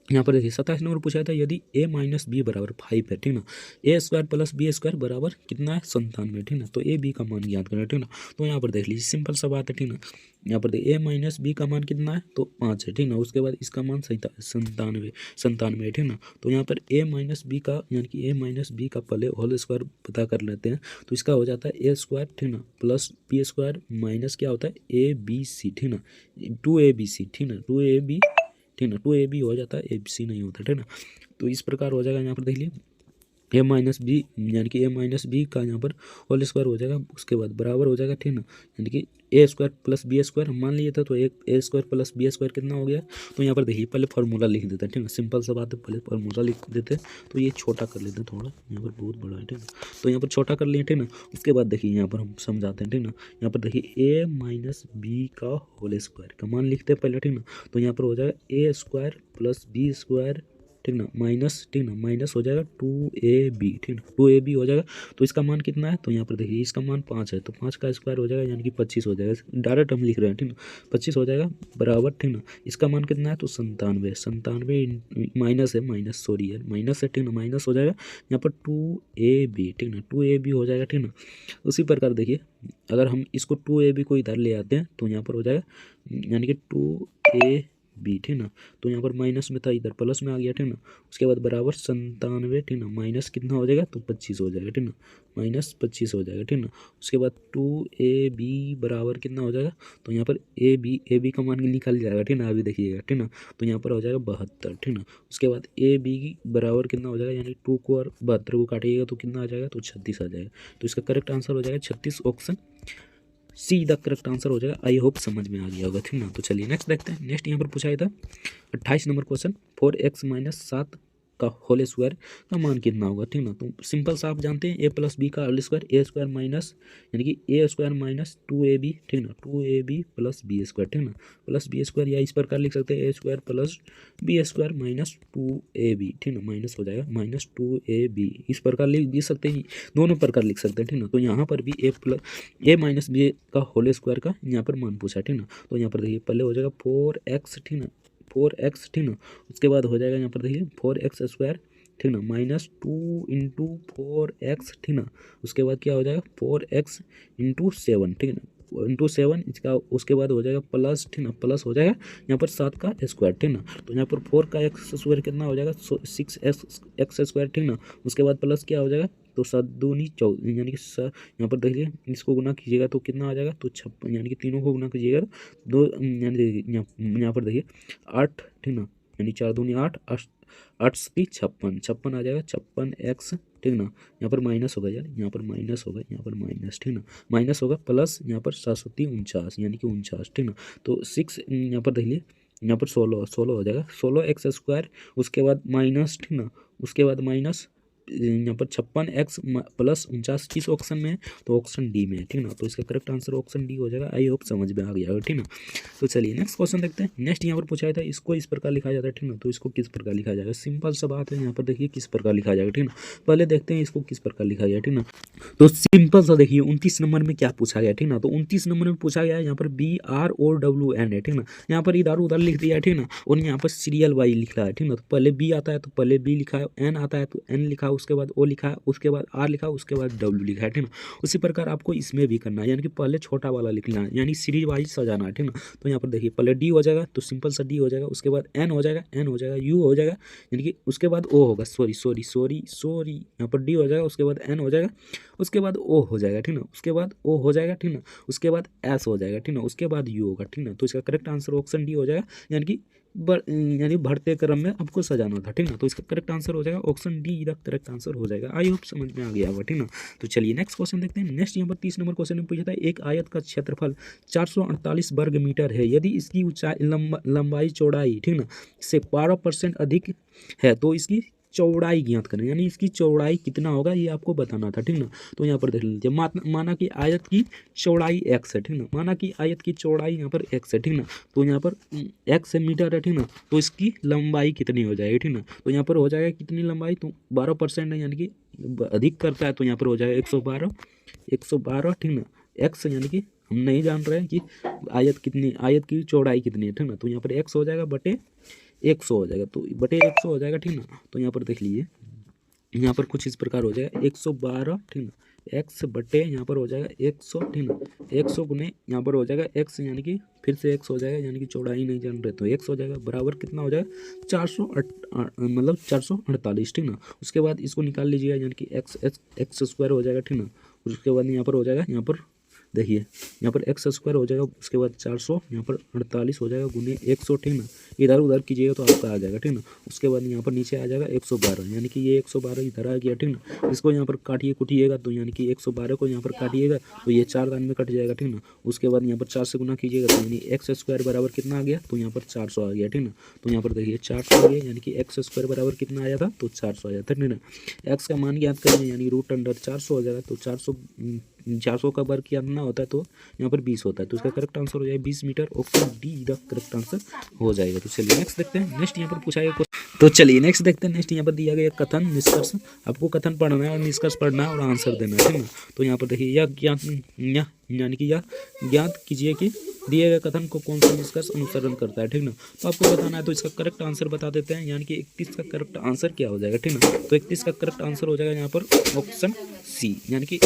S1: यहाँ पर देखिए 27 नंबर पूछा था, यदि a - b = 5 है, ठीक ना, a² + b² बराबर कितना है 97, ठीक ना। तो a b का मान ज्ञात करें, ठीक ना। तो यहाँ पर देख लीजिए सिंपल सा बात है, ठीक ना। यहाँ पर देखिए a - b का मान कितना है, तो 5 है, ठीक ना। उसके बाद इसका मान 97 है, ठीक ना। तो यहाँ पर a - b का यानी कि a - b का पहले होल स्क्वायर पता कर लेते हैं, तो इसका हो जाता है a², ठीक ना, प्लस b² माइनस क्या होता है abc, ठीक ना, 2abc, ठीक ना, 2ab, ठीक ना, 2ab हो जाता है, abc नहीं होता, ठीक ना। तो इस प्रकार हो जाएगा। यहाँ पर देख लीजिए a - b यानी कि a - b का यहाँ पर होल स्क्वायर हो जाएगा, उसके बाद बराबर हो जाएगा, ठीक ना, यानी कि a² + b² हम मान लिए थे, तो एक a² + b² कितना हो गया। तो यहाँ पर देखिए पहले फार्मूला लिख देते हैं, ठीक ना, सिंपल सा बात है, पहले फार्मूला लिख देते हैं। तो ये छोटा कर लेते हैं थोड़ा, यहाँ पर बहुत बड़ा है, ठीक ना। तो यहाँ पर छोटा कर लिए, ठीक ना। उसके बाद देखिए यहाँ पर हम समझाते हैं, ठीक ना। यहाँ पर देखिए a - b का होल स्क्वायर का मान लिखते हैं पहले, ठीक ना। तो यहाँ पर हो जाएगा a² + b², ठीक ना, माइनस, ठीक ना, माइनस हो जाएगा 2ab, ठीक ना, 2ab हो जाएगा। तो इसका मान कितना है, तो यहाँ पर देखिए इसका मान 5 है, तो 5 का स्क्वायर हो जाएगा यानी कि 25 हो जाएगा, डायरेक्ट हम लिख रहे हैं, ठीक ना, 25 हो जाएगा बराबर, ठीक ना। इसका मान कितना है, तो 97 माइनस है, माइनस है, ठीक ना, माइनस हो जाएगा यहाँ पर 2ab, ठीक ना, 2ab हो जाएगा, ठीक ना। उसी प्रकार देखिए अगर हम इसको 2ab को इधर ले आते हैं तो यहाँ पर हो जाएगा यानी कि 2ab, ठीक ना। तो यहाँ पर माइनस में था, इधर प्लस में आ गया, ठीक ना। उसके बाद बराबर 97, ठीक ना, माइनस कितना हो जाएगा, तो 25 हो जाएगा, ठीक ना, -25 हो जाएगा, ठीक ना। उसके बाद 2ab बराबर कितना हो जाएगा, तो यहाँ पर ab का मान निकल जाएगा, ठीक ना, अभी देखिएगा, ठीक ना। तो यहाँ पर हो जाएगा 72, ठीक ना। उसके बाद ab बराबर कितना हो जाएगा, यानी 2 को और 72 को काटिएगा तो कितना आ जाएगा, तो 36 आ जाएगा। तो इसका करेक्ट आंसर हो जाएगा 36, option see the correct answer हो जाएगा। आई होप समझ में आ गया होगा, ठीक ना। तो चलिए नेक्स्ट देखते हैं। नेक्स्ट यहाँ पर पूछा गया था 28 नंबर क्वेश्चन, 4x - 7 का होल स्क्वायर का मान कितना होगा, ठीक ना। तो सिंपल सा आप जानते हैं a + b का होल स्क्वायर, a² माइनस यानी कि a² - 2ab, ठीक ना, 2ab + b², ठीक ना, प्लस b², या इस प्रकार लिख सकते हैं a² + b² - 2ab, ठीक ना, माइनस हो जाएगा -2ab, इस प्रकार लिख सकते हैं, दोनों प्रकार लिख सकते हैं, ठीक ना। तो यहाँ पर भी a - b का होल स्क्वायर का यहाँ पर मान पूछा है, ठीक ना। तो यहाँ पर देखिए पहले हो जाएगा 4x, ठीक ना, 4x, ठीक ना। उसके बाद हो जाएगा यहाँ पर देखिए 4x², ठीक ना, -2 × 4x, ठीक ना। उसके बाद क्या हो जाएगा 4x × 7, ठीक है ना, ×7 इसका, उसके बाद हो जाएगा प्लस, ठीक ना, प्लस हो जाएगा यहाँ पर 7 का स्क्वायर, ठीक ना। तो यहाँ पर 4 का x² कितना हो जाएगा 6x², ठीक ना। उसके बाद प्लस क्या हो जाएगा, तो 7 दूनी 14, यानी कि यहाँ पर देखिए इसको गुना कीजिएगा तो कितना आ जाएगा, तो 56, यानी कि तीनों को गुना कीजिएगा दो, यानी यहाँ पर देखिए 8, ठीक ना, यानी 4 दूनी 8, 8 × 56, 56 आ जाएगा, 56x, ठीक ना। यहाँ पर माइनस होगा यार, यहाँ पर माइनस होगा, यहाँ पर माइनस, ठीक ना, माइनस होगा प्लस यहाँ पर 7×3 = 49, यानी कि 49, ठीक ना। तो 6 यहाँ पर देखिए यहाँ पर 16 हो जाएगा, 16x², उसके बाद माइनस, ठीक ना, उसके बाद माइनस यहाँ पर 56x + 49 किस ऑप्शन में है, तो ऑप्शन डी में है, ठीक ना। तो इसका करेक्ट आंसर ऑप्शन डी हो जाएगा। आई होप समझ में आ गया होगा, ठीक ना। तो चलिए नेक्स्ट क्वेश्चन देखते हैं। नेक्स्ट यहाँ पर पूछा था इसको इस प्रकार लिखा जाता है, ठीक ना। तो इसको किस प्रकार लिखा जाएगा, सिंपल सा बात है, यहाँ पर देखिए किस प्रकार लिखा जाएगा, ठीक ना। पहले देखते हैं इसको किस प्रकार लिखा गया, ठीक ना। तो सिंपल सा देखिए 29 नंबर में क्या पूछा गया, ठीक ना। तो 29 नंबर में पूछा गया है यहाँ पर BROWN है, ठीक ना। यहाँ पर इधर उधर लिख दिया है, ठीक ना, और यहाँ पर सीरियल वाइज लिखा है, ठीक ना। तो पहले B आता है तो पहले B लिखा है, N आता है तो N लिखा है, उसके बाद O लिखा है, उसके बाद R लिखा है, उसके बाद W लिखा है, ठीक ना। उसी प्रकार आपको इसमें भी करना है, यानी कि पहले छोटा वाला लिखना है, यानी सीरीज वाइज सजाना है, ठीक ना। तो यहाँ पर देखिए पहले D हो जाएगा, तो सिंपल सा D हो जाएगा, उसके बाद N हो जाएगा, U हो जाएगा, यानी कि उसके बाद O होगा, सॉरी यहाँ पर D हो जाएगा, उसके बाद N हो जाएगा, उसके बाद O हो जाएगा, ठीक ना, उसके बाद O हो जाएगा, ठीक ना, उसके बाद S हो जाएगा, ठीक ना, उसके बाद U होगा, ठीक ना। तो इसका करेक्ट आंसर ऑप्शन डी हो जाएगा, यानी कि यानी बढ़ते क्रम में आपको सजाना था, ठीक ना। तो इसका करेक्ट आंसर हो जाएगा ऑप्शन डी इधर करेक्ट आंसर हो जाएगा। आई होप समझ में आ गया होगा, ठीक ना। तो चलिए नेक्स्ट क्वेश्चन देखते हैं। नेक्स्ट यहाँ पर 30 नंबर क्वेश्चन में पूछा था एक आयत का क्षेत्रफल 448 वर्ग मीटर है, यदि इसकी ऊंचाई लंबाई चौड़ाई, ठीक ना, से 12% अधिक है तो इसकी चौड़ाई ज्ञात करें, यानी इसकी चौड़ाई कितना होगा ये आपको बताना था, ठीक ना। तो यहाँ पर देख लीजिए, माना कि आयत की चौड़ाई x है, ठीक ना। माना कि आयत की चौड़ाई यहाँ पर x है, ठीक ना। तो यहाँ पर x मीटर है, ठीक ना। तो इसकी लंबाई कितनी हो जाएगी, ठीक ना। तो यहाँ पर हो जाएगा कितनी लंबाई, तो 12% है, यानी कि अधिक करता है, तो यहाँ पर हो जाएगा 112, ठीक ना। x यानी कि हम नहीं जान रहे हैं कि आयत की चौड़ाई कितनी है, ठीक ना। तो यहाँ पर x हो जाएगा बटे 100 हो जाएगा, तो बटे 100 हो जाएगा, ठीक ना। तो यहाँ पर देख लीजिए, यहाँ पर कुछ इस प्रकार हो जाएगा 112, ठीक ना, x बटे यहाँ पर हो जाएगा 100, ठीक ना। 100 गुने यहाँ पर हो जाएगा x, यानी कि फिर से x हो जाएगा, यानी कि चौड़ाई नहीं जान रहे तो x हो जाएगा बराबर कितना हो जाएगा 448, ठीक ना। उसके बाद इसको निकाल लीजिएगा, यानी कि एक्स स्क्वायर हो जाएगा, ठीक ना। उसके बाद यहाँ पर हो जाएगा, यहाँ पर देखिए यहाँ पर एक्स स्क्वायर हो जाएगा, उसके बाद 400 यहाँ पर 48 हो जाएगा गुने 100, ठीक ना। इधर उधर कीजिएगा तो आपका आ जाएगा, ठीक ना। उसके बाद यहाँ पर नीचे आ जाएगा 112, यानी कि ये 112 इधर आ गया, ठीक ना। इसको यहाँ पर काटिए कुटिएगा तो यानी कि 112 को यहाँ पर काटिएगा तो ये 4 दान में कट जाएगा, ठीक ना। उसके बाद यहाँ पर 4 से गुना कीजिएगा तो यानी एक्स स्क्वायर बराबर कितना आ गया, तो यहाँ पर 400 आ गया, ठीक ना। तो यहाँ पर देखिए 400 आ गया, यानी कि एक्स स्क्वायर बराबर कितना आया था, तो 400 आया था, ठीक ना। एक्स का मान ज्ञात करेंगे, यानी √400 हो जाएगा, तो 400 का वर्ग कितना होता है, तो यहाँ पर 20 होता है, तो इसका करेक्ट आंसर हो जाएगा 20 metre. Option D the correct answer हो जाएगा। तो चलिए नेक्स्ट देखते हैं। नेक्स्ट यहाँ पर पूछा गया, तो चलिए नेक्स्ट देखते हैं। नेक्स्ट यहाँ पर दिया गया कथन निष्कर्ष, आपको कथन पढ़ना है और निष्कर्ष पढ़ना है और आंसर देना है, ठीक ना। तो यहाँ पर देखिए यानी कि यह ज्ञात कीजिए कि दिए गए कथन को कौन सा निष्कर्ष अनुसरण करता है, ठीक ना। तो आपको बताना है, तो इसका करेक्ट आंसर बता देते हैं, यानी कि 31 का करेक्ट आंसर क्या हो जाएगा, ठीक ना। तो 31 का करेक्ट आंसर हो जाएगा यहाँ पर ऑप्शन सी, यानी कि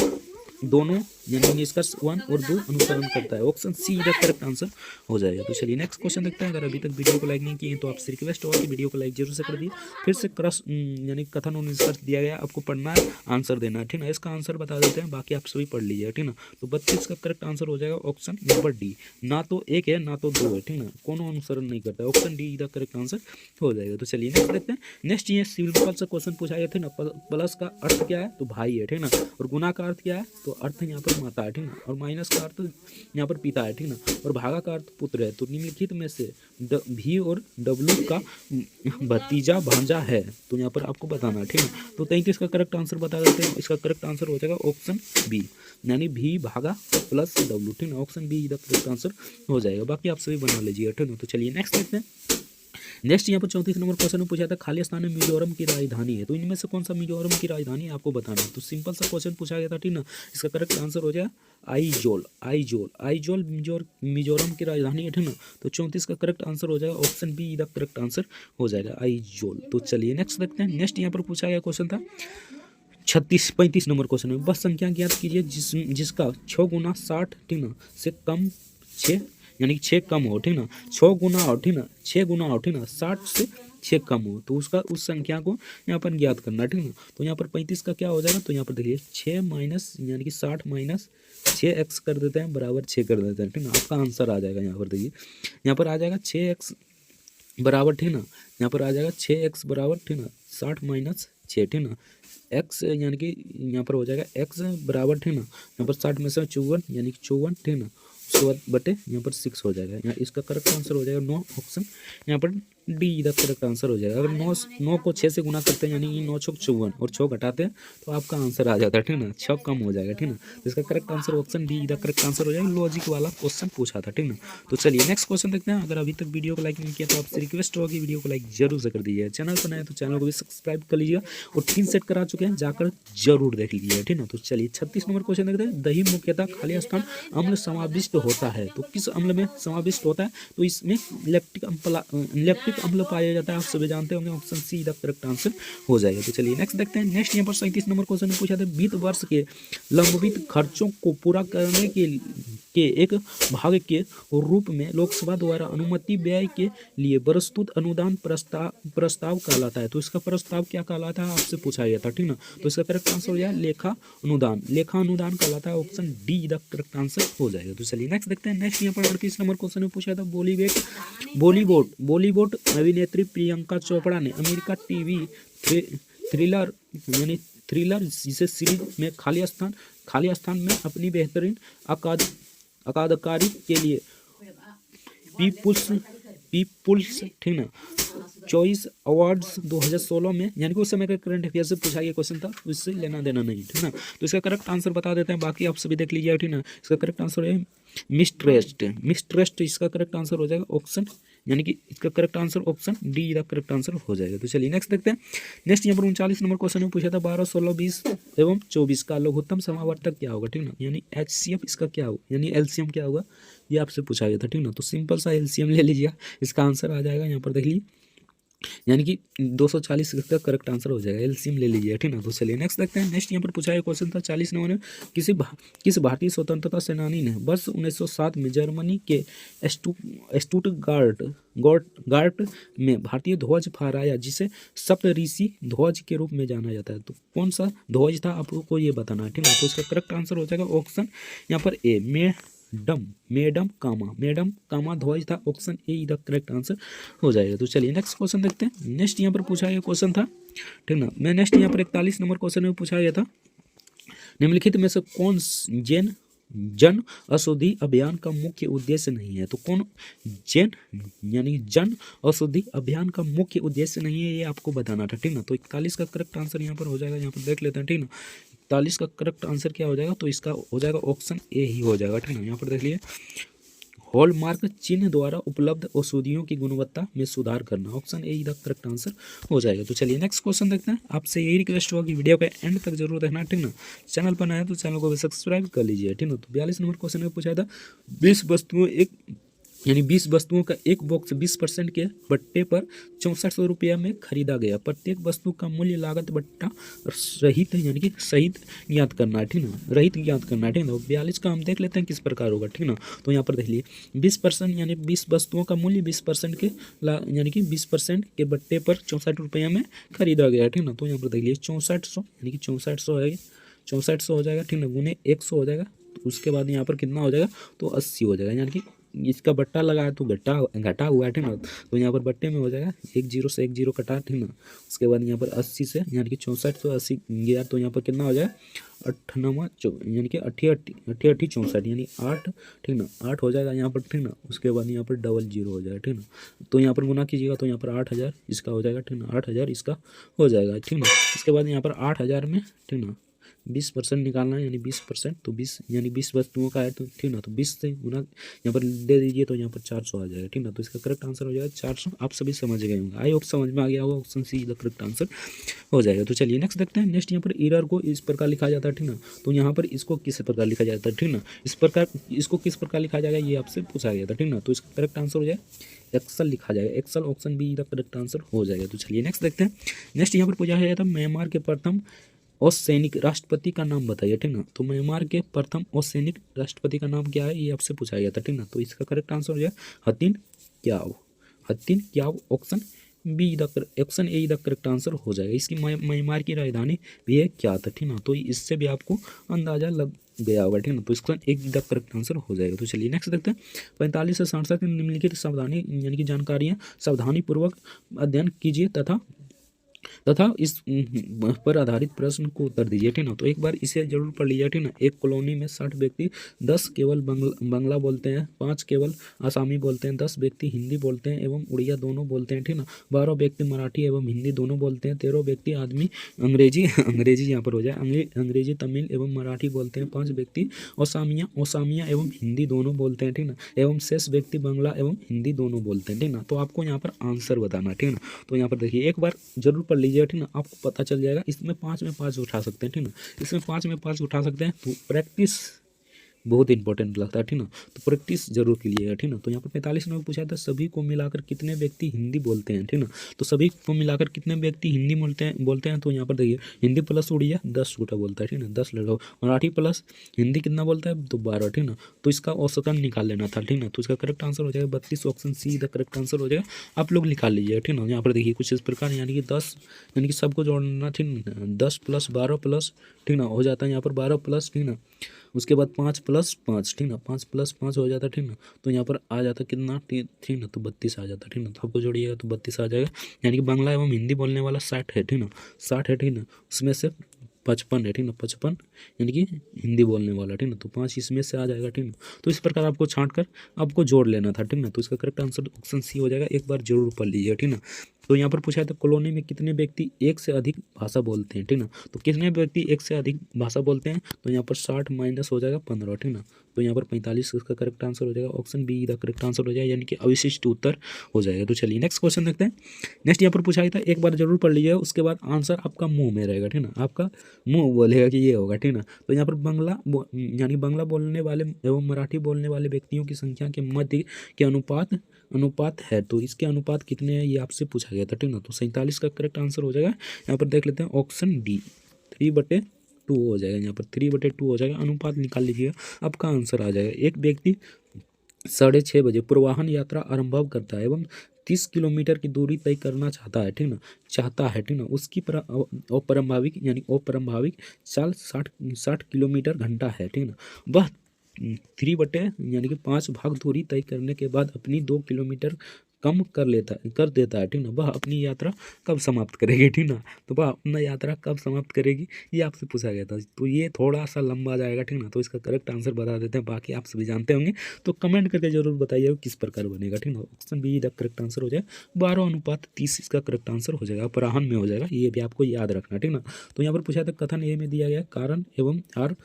S1: दोनों, यानी निष्कर्ष 1 और 2 अनुसरण करता है। ऑप्शन सी का करेक्ट आंसर हो जाएगा। तो चलिए नेक्स्ट क्वेश्चन देखते हैं। अगर अभी तक वीडियो को लाइक नहीं किए तो आपसे रिक्वेस्ट होगा कि वीडियो को लाइक जरूर से कर दिए। फिर से यानी कथन और निष्कर्ष दिया गया, आपको पढ़ना है, आंसर देना है, ठीक ना। इसका आंसर बता देते हैं, बाकी आप सभी पढ़ लीजिए, ठीक ना। तो 32 का करेक्ट आंसर हो जाएगा ऑप्शन नंबर डी, ना तो 1 है ना तो 2 है, ठीक ना। कोनो अनुसरण नहीं करता है, ऑप्शन डी का करेक्ट आंसर हो जाएगा। तो चलिए नेक्स्ट देखते हैं। नेक्स्ट ये सिंपल सा क्वेश्चन पूछा गया था ना, प्लस का अर्थ क्या है, तो भाई है, ठीक ना। और गुना का अर्थ क्या है, तो अर्थ यहाँ पर माता है, ठीक ना। और माइनस का अर्थ यहाँ पर पिता है, ठीक ना। और भागा का अर्थ पुत्र है। तो निम्नलिखित में से भी और डब्ल्यू का भतीजा भांजा है, तो यहाँ पर आपको बताना है, ठीक है। तो 33 का करेक्ट आंसर बता देते हैं। इसका करेक्ट आंसर हो जाएगा ऑप्शन बी, यानी भी भागा प्लस डब्ल्यू, ठीक है। ऑप्शन बी इधर करेक्ट आंसर हो जाएगा। बाकी आप सभी बना लीजिए, ठीक है। तो चलिए नेक्स्ट देखते हैं। नेक्स्ट यहाँ पर 34 नंबर क्वेश्चन में पूछा था खाली स्थान में मिजोरम की राजधानी है, तो इनमें से कौन सा मिजोरम की राजधानी है आपको बताना है। तो सिंपल सा क्वेश्चन पूछा गया था, ठीक ना। इसका करेक्ट आंसर हो जाएगा आइजोल मिजोरम की राजधानी है, ठीक ना। तो 34 का करेक्ट आंसर हो जाएगा option B the correct answer हो जाएगा आइजोल। तो चलिए नेक्स्ट देखते हैं। नेक्स्ट यहाँ पर पूछा गया क्वेश्चन था 35 नंबर क्वेश्चन में, बस संख्या ज्ञात कीजिए जिसका 6 गुना 60, ठीक ना, से कम 6, यानी कि 6 कम हो, ठीक ना। 6 गुना हो, ठीक ना, 6 गुना हो, ठीक ना, 60 से 6 कम हो, तो उसका उस संख्या को यहाँ पर ज्ञात करना, ठीक ना। तो यहाँ पर 35 का क्या हो जाएगा, तो यहाँ पर देखिए 6 माइनस, यानी कि 60 माइनस 6x कर देते हैं बराबर 6 कर देते हैं, ठीक ना। आपका आंसर आ जाएगा यहाँ पर, देखिए यहाँ पर आ जाएगा 6x बराबर, ठीक ना। यहाँ पर आ जाएगा 6x बराबर, ठीक ना, 60 माइनस 6, ठीक ना। x यानी कि यहाँ पर हो जाएगा x बराबर, ठीक ना, यहाँ पर 60 में से 54, यानी कि 54, ठीक ना। उसके बाद बटे यहाँ पर 6 हो जाएगा। यहाँ इसका करेक्ट आंसर हो जाएगा 9, ऑप्शन यहाँ पर डी इधर करेक्ट आंसर हो जाएगा। अगर 9 को 6 से गुना करते हैं, यानी कि 9 छक 54 और 6 घटाते हैं तो आपका आंसर आ जाता है, ठीक ना। 6 कम हो जाएगा, ठीक ना। तो इसका करेक्ट आंसर ऑप्शन डी इधर करेक्ट आंसर हो जाएगा। लॉजिक वाला क्वेश्चन पूछा था, ठीक ना। तो चलिए नेक्स्ट क्वेश्चन देखते हैं। अगर अभी तक वीडियो को लाइक नहीं किया तो आपसे रिक्वेस्ट होगा कि वीडियो को लाइक जरूर से कर दीजिए। चैनल पर नए तो चैनल को भी सब्सक्राइब कर लीजिए और 3 सेट करा चुके हैं, जाकर जरूर देख लीजिए, ठीक ना। तो चलिए 36 नंबर क्वेश्चन देखते हैं। दही मुख्यतः खाली स्थान अम्ल समाविष्ट होता है, तो किस अम्ल में समाविष्ट होता है, तो इसमें लैक्टिक अम्ल पाया जाता है, आप सभी जानते होंगे। Option see the correct answer हो जाएगा। तो चलिए नेक्स्ट देखते हैं। नेक्स्ट यहाँ पर 37 नंबर क्वेश्चन में पूछा था वित्त वर्ष के लंबित खर्चों को पूरा करने के के एक भाग के रूप में लोकसभा द्वारा अनुमति व्यय के लिए प्रस्तुत अनुदान प्रस्ताव कहलाता है। तो इसका प्रस्ताव क्या कहलाता है आपसे पूछा गया था, ठीक ना। तो इसका करेक्ट आंसर हो जाएगा लेखा अनुदान कहलाता है। Option D the correct answer हो जाएगा। तो चलिए नेक्स्ट देखते हैं। नेक्स्ट यहाँ पर 38 नंबर क्वेश्चन में पूछा था बॉलीवुड अभिनेत्री प्रियंका चोपड़ा ने अमेरिका टीवी थ्रिलर जिसे सीरीज में खाली स्थान में अपनी बेहतरीन अदाकारी के लिए पीपुल्स ठीक ना चॉइस अवार्ड्स 2016 में, यानी कि उस समय का करंट अफेयर से पूछा गया क्वेश्चन था, तो इससे लेना देना नहीं, ठीक ना। तो इसका करेक्ट आंसर बता देते हैं, बाकी आप सभी देख लीजिए, ठीक ना। इसका करेक्ट आंसर है मिसट्रस्ट इसका करेक्ट आंसर हो जाएगा ऑप्शन, यानी कि इसका करेक्ट आंसर ऑप्शन डी का करेक्ट आंसर हो जाएगा। तो चलिए नेक्स्ट देखते हैं। नेक्स्ट यहाँ पर 39 नंबर क्वेश्चन में पूछा था 12, 16, 20 एवं 24 का लघुत्तम समावर्तक क्या होगा, ठीक ना। यानी HCF इसका क्या होगा, यानी LCM क्या होगा, ये आपसे पूछा गया था, ठीक ना। तो सिंपल सा LCM ले लीजिए, इसका आंसर आ जाएगा यहाँ पर देख लीजिए, यानी कि 240 का करेक्ट आंसर हो जाएगा। एलसीएम ले लीजिए, ठीक ना। तो चलिए नेक्स्ट देखते हैं। नेक्स्ट यहाँ पर पूछा गया क्वेश्चन था 40 नंबर में, किस भारतीय स्वतंत्रता सेनानी ने वर्ष 1907 में जर्मनी के स्टुटगार्ट में भारतीय ध्वज फहराया, जिसे सप्तऋषि ध्वज के रूप में जाना जाता है। तो कौन सा ध्वज था आपको ये बताना है, ठीक ना। तो इसका करेक्ट आंसर हो जाएगा ऑप्शन यहाँ पर ए मेडम कामा ध्वज था, ऑप्शन ए इधर करेक्ट आंसर हो जाएगा। तो चलिए नेक्स्ट क्वेश्चन देखते हैं। नेक्स्ट यहाँ पर पूछा गया क्वेश्चन था, ठीक ना। मैं नेक्स्ट यहाँ पर 41 नंबर क्वेश्चन में पूछा गया था, निम्नलिखित में से कौन जन औषधि अभियान का मुख्य उद्देश्य नहीं है। तो कौन जन औषधि अभियान का मुख्य उद्देश्य नहीं है, ये आपको बताना था, ठीक ना। तो 41 का करेक्ट आंसर यहाँ पर हो जाएगा, यहाँ पर देख लेते हैं, ठीक ना। 41 का करेक्ट आंसर क्या हो जाएगा, तो इसका हो जाएगा ऑप्शन ए ही हो जाएगा, ठीक ना। यहाँ पर देख लिए, हॉलमार्क चिन्ह द्वारा उपलब्ध औषधियों की गुणवत्ता में सुधार करना, option A the correct answer हो जाएगा। तो चलिए नेक्स्ट क्वेश्चन देखते हैं। आपसे यही रिक्वेस्ट होगा कि वीडियो के एंड तक जरूर देखना, ठीक ना। चैनल पर नया है तो चैनल को भी सब्सक्राइब कर लीजिए, ठीक ना। तो 42 नंबर क्वेश्चन में पूछा था 20 वस्तुओं का एक बॉक्स 20% के बट्टे पर 6400 रुपया में खरीदा गया। प्रत्येक वस्तु का मूल्य लागत बट्टा रहित यानी कि सहित ज्ञात करना है, ठीक ना, रहित ज्ञात करना है, ठीक ना। 42 का हम देख लेते हैं किस प्रकार होगा, ठीक ना। तो यहाँ पर देख लिए 20% यानी 20 वस्तुओं का मूल्य 20% के यानी कि 20% के बट्टे पर 64 रुपया में खरीदा गया, ठीक ना। तो यहाँ पर देख लिए 6400 यानी कि 6400 है, 6400 हो जाएगा, ठीक ना, गुने 100 हो जाएगा। तो उसके बाद यहाँ पर कितना हो जाएगा, तो 80 हो जाएगा, यानी कि इसका बट्टा लगाया तो घटा हुआ है, ठीक ना। तो यहाँ पर बट्टे में हो जाएगा 1 0 से 1 0 कटा, ठीक ना। उसके बाद यहाँ पर 80 से यानी कि 6480 गया, तो यहाँ पर कितना हो जाएगा 8 9 यानी कि 88 64 यानी 8, ठीक ना, 8 हो जाएगा यहाँ पर, ठीक ना। उसके बाद यहाँ पर 00 हो जाएगा, ठीक ना। तो यहाँ पर गुना कीजिएगा तो यहाँ पर 8000 इसका हो जाएगा, ठीक ना, 8000 इसका हो जाएगा, ठीक ना। इसके बाद यहाँ पर 8000 में, ठीक ना, 20% निकालना है, यानी 20%, तो 20 यानी 20 वस्तुओं का है, तो ठीक ना। तो 20 से गुना यहाँ पर दे दीजिए तो यहाँ पर 400 आ जाएगा, ठीक ना। तो इसका करेक्ट आंसर हो जाएगा 400। आप सभी समझ गए होंगे, आई होप समझ में आ गया होगा, option see the correct answer हो जाएगा। तो चलिए नेक्स्ट देखते हैं। नेक्स्ट यहाँ पर एरर को इस प्रकार लिखा जाता है, ठीक ना। तो यहाँ पर इसको किस प्रकार लिखा जाता है, ठीक ना, इसको किस प्रकार लिखा जाएगा ये आपसे पूछा गया था, ठीक ना। तो इसका करेक्ट आंसर हो जाएगा एक्सल लिखा जाएगा, axle, option B the correct answer हो जाएगा। तो चलिए नेक्स्ट देखते हैं। नेक्स्ट यहाँ पर पूछा गया था म्यांमार के प्रथम ओसैनिक राष्ट्रपति का नाम बताइए, ठीक ना। तो म्यांमार के प्रथम ओसैनिक राष्ट्रपति का नाम क्या है, ये आपसे पूछा गया था, ठीक ना। तो इसका करेक्ट आंसर हो जाए हतिन क्याव, option B the option A the correct answer हो जाएगा। इसकी म्यांमार की राजधानी भी है क्या था, ठीक ना। तो इससे भी आपको अंदाजा लग गया होगा, ठीक ना। तो इसका एक द करेक्ट आंसर हो जाएगा। तो चलिए नेक्स्ट देखते हैं। 45 से 67 निम्नलिखित सावधानी यानी कि जानकारियाँ सावधानी पूर्वक अध्ययन कीजिए तथा इस पर आधारित प्रश्न को उत्तर दीजिए, ठीक ना। तो एक बार इसे जरूर पढ़ लीजिए, ठीक ना। एक कॉलोनी में 60 व्यक्ति, 10 केवल बांग्ला बोलते हैं, 5 केवल आसामी बोलते हैं, 10 व्यक्ति हिंदी बोलते हैं एवं उड़िया दोनों बोलते हैं, ठीक ना। 12 व्यक्ति मराठी एवं हिंदी दोनों बोलते हैं, 13 व्यक्ति आदमी अंग्रेजी यहाँ पर हो जाए अंग्रेजी तमिल एवं मराठी बोलते हैं, 5 व्यक्ति ओसामिया एवं हिंदी दोनों बोलते हैं, ठीक ना, एवं शेष व्यक्ति बांग्ला एवं हिंदी दोनों बोलते हैं, ठीक ना। तो आपको यहाँ पर आंसर बताना, ठीक ना। तो यहाँ पर देखिए एक बार जरूर पढ़ लीजिए, ठीक ना, आपको पता चल जाएगा। इसमें 5 में 5 उठा सकते हैं, ठीक ना, इसमें 5 में 5 उठा सकते हैं। तो बहुत इंपॉर्टेंट लगता है, ठीक ना। तो प्रैक्टिस जरूर कीजिएगा, ठीक ना। तो यहाँ पर 45 नंबर पूछा था सभी को मिलाकर कितने व्यक्ति हिंदी बोलते हैं, ठीक ना। तो सभी को मिलाकर कितने व्यक्ति हिंदी बोलते हैं तो यहाँ पर देखिए हिंदी प्लस उड़िया 10 छोटा बोलता है, ठीक ना, 10 लड़का। मराठी प्लस हिंदी कितना बोलता है तो 12, ठीक ना। तो इसका औसतन निकाल लेना था, ठीक ना। तो इसका करेक्ट आंसर हो जाएगा 32, option see the correct answer हो जाएगा। आप लोग निकाल लीजिएगा, ठीक ना। यहाँ पर देखिए कुछ इस प्रकार, यानी कि 10 यानी कि सबको जोड़ना, ठीक ना, 10 प्लस 12 प्लस, ठीक ना, हो जाता है यहाँ पर 12 प्लस, ठीक ना। उसके बाद 5 प्लस 5, ठीक ना, 5 प्लस 5 हो जाता है, ठीक ना। तो यहाँ पर आ जाता कितना, ठीक ना, तो 32 आ जाता, ठीक ना। तो आपको जोड़िएगा तो 32 आ जाएगा। यानी कि बांग्ला एवं हिंदी बोलने वाला 60 है, ठीक ना, 60 है, ठीक ना। उसमें से 55 है, ठीक ना, 55 यानी कि हिंदी बोलने वाला, ठीक ना। तो 5 इसमें से आ जाएगा, ठीक ना। तो इस प्रकार आपको छांट कर आपको जोड़ लेना था, ठीक ना। तो इसका करेक्ट आंसर ऑप्शन सी हो जाएगा। एक बार जरूर पढ़ लीजिए, ठीक ना। तो यहाँ पर पूछा था कॉलोनी में कितने व्यक्ति एक से अधिक भाषा बोलते हैं, ठीक ना। तो कितने व्यक्ति एक से अधिक भाषा बोलते हैं तो यहाँ पर 60 माइनस हो जाएगा 15, ठीक ना। तो यहाँ पर 45 इसका करेक्ट आंसर हो जाएगा। Option B the correct answer हो जाएगा, यानी कि अविशिष्ट उत्तर हो जाएगा। तो चलिए नेक्स्ट क्वेश्चन देखते हैं। नेक्स्ट यहाँ पर पूछा था, एक बार जरूर पढ़ लीजिएगा, उसके बाद आंसर आपका मुंह में रहेगा, ठीक ना। आपका मुंह बोलेगा कि ये होगा, ठीक ना। तो यहाँ पर यानी बांग्ला बोलने वाले एवं मराठी बोलने वाले व्यक्तियों की संख्या के मध्य के अनुपात है, तो इसके अनुपात कितने हैं ये आपसे पूछा गया था, ठीक ना। तो 47 का करेक्ट आंसर हो जाएगा। यहाँ पर देख लेते हैं ऑप्शन डी 3/2 हो जाएगा। यहाँ पर 3/2 हो जाएगा। अनुपात निकाल लीजिएगा, आपका आंसर आ जाएगा। एक व्यक्ति 6:30 बजे पूर्वाह्न यात्रा आरंभ करता है एवं 30 किलोमीटर की दूरी तय करना चाहता है, ठीक ना। उसकी अपरंभाविक चाल 60 किलोमीटर घंटा है, ठीक ना। वह 3 बटे यानी कि 5 भाग दूरी तय करने के बाद अपनी 2 किलोमीटर कम कर देता है, ठीक ना। वह अपनी यात्रा कब समाप्त करेगी, ठीक ना। तो वह अपना यात्रा कब समाप्त करेगी ये आपसे पूछा गया था। तो ये थोड़ा सा लंबा जाएगा, ठीक ना। तो इसका करेक्ट आंसर बता देते हैं, बाकी आप सभी जानते होंगे। तो कमेंट करके जरूर बताइए किस प्रकार बनेगा, ठीक ना। Option B the correct answer हो जाएगा। 12:30 इसका करेक्ट आंसर हो जाएगा, अपराह्न में हो जाएगा। ये भी आपको याद रखना, ठीक ना। तो यहाँ पर पूछा था कथन ए में दिया गया कारण एवं आर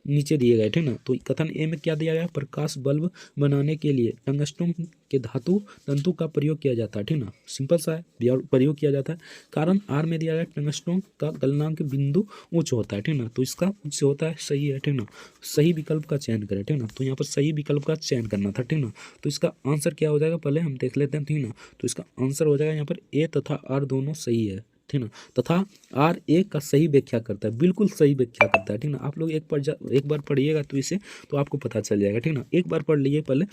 S1: नीचे दिए गए, ठीक ना। तो कथन ए में क्या दिया गया, प्रकाश बल्ब बनाने के लिए टंगस्टन के तंतु का प्रयोग किया जाता है, ठीक ना। सिंपल सा है, प्रयोग किया जाता है। कारण आर में दिया गया टंगस्टन का गलनांक बिंदु उच्च होता है, ठीक ना। तो इसका उच्च होता है, सही है, ठीक ना। सही विकल्प का चयन करें, ठीक ना। तो यहाँ पर सही विकल्प का चयन करना था, ठीक ना। तो इसका आंसर क्या हो जाएगा पहले हम देख लेते हैं, ठीक ना। तो इसका आंसर हो जाएगा यहाँ पर ए तथा आर दोनों सही है, ठीक ना। तथा आर ए का सही व्याख्या करता है, बिल्कुल सही व्याख्या करता है, ठीक ना। आप लोग एक बार पढ़िएगा तो इसे तो आपको पता चल जाएगा, ठीक ना। एक बार पढ़ लीजिए पहले।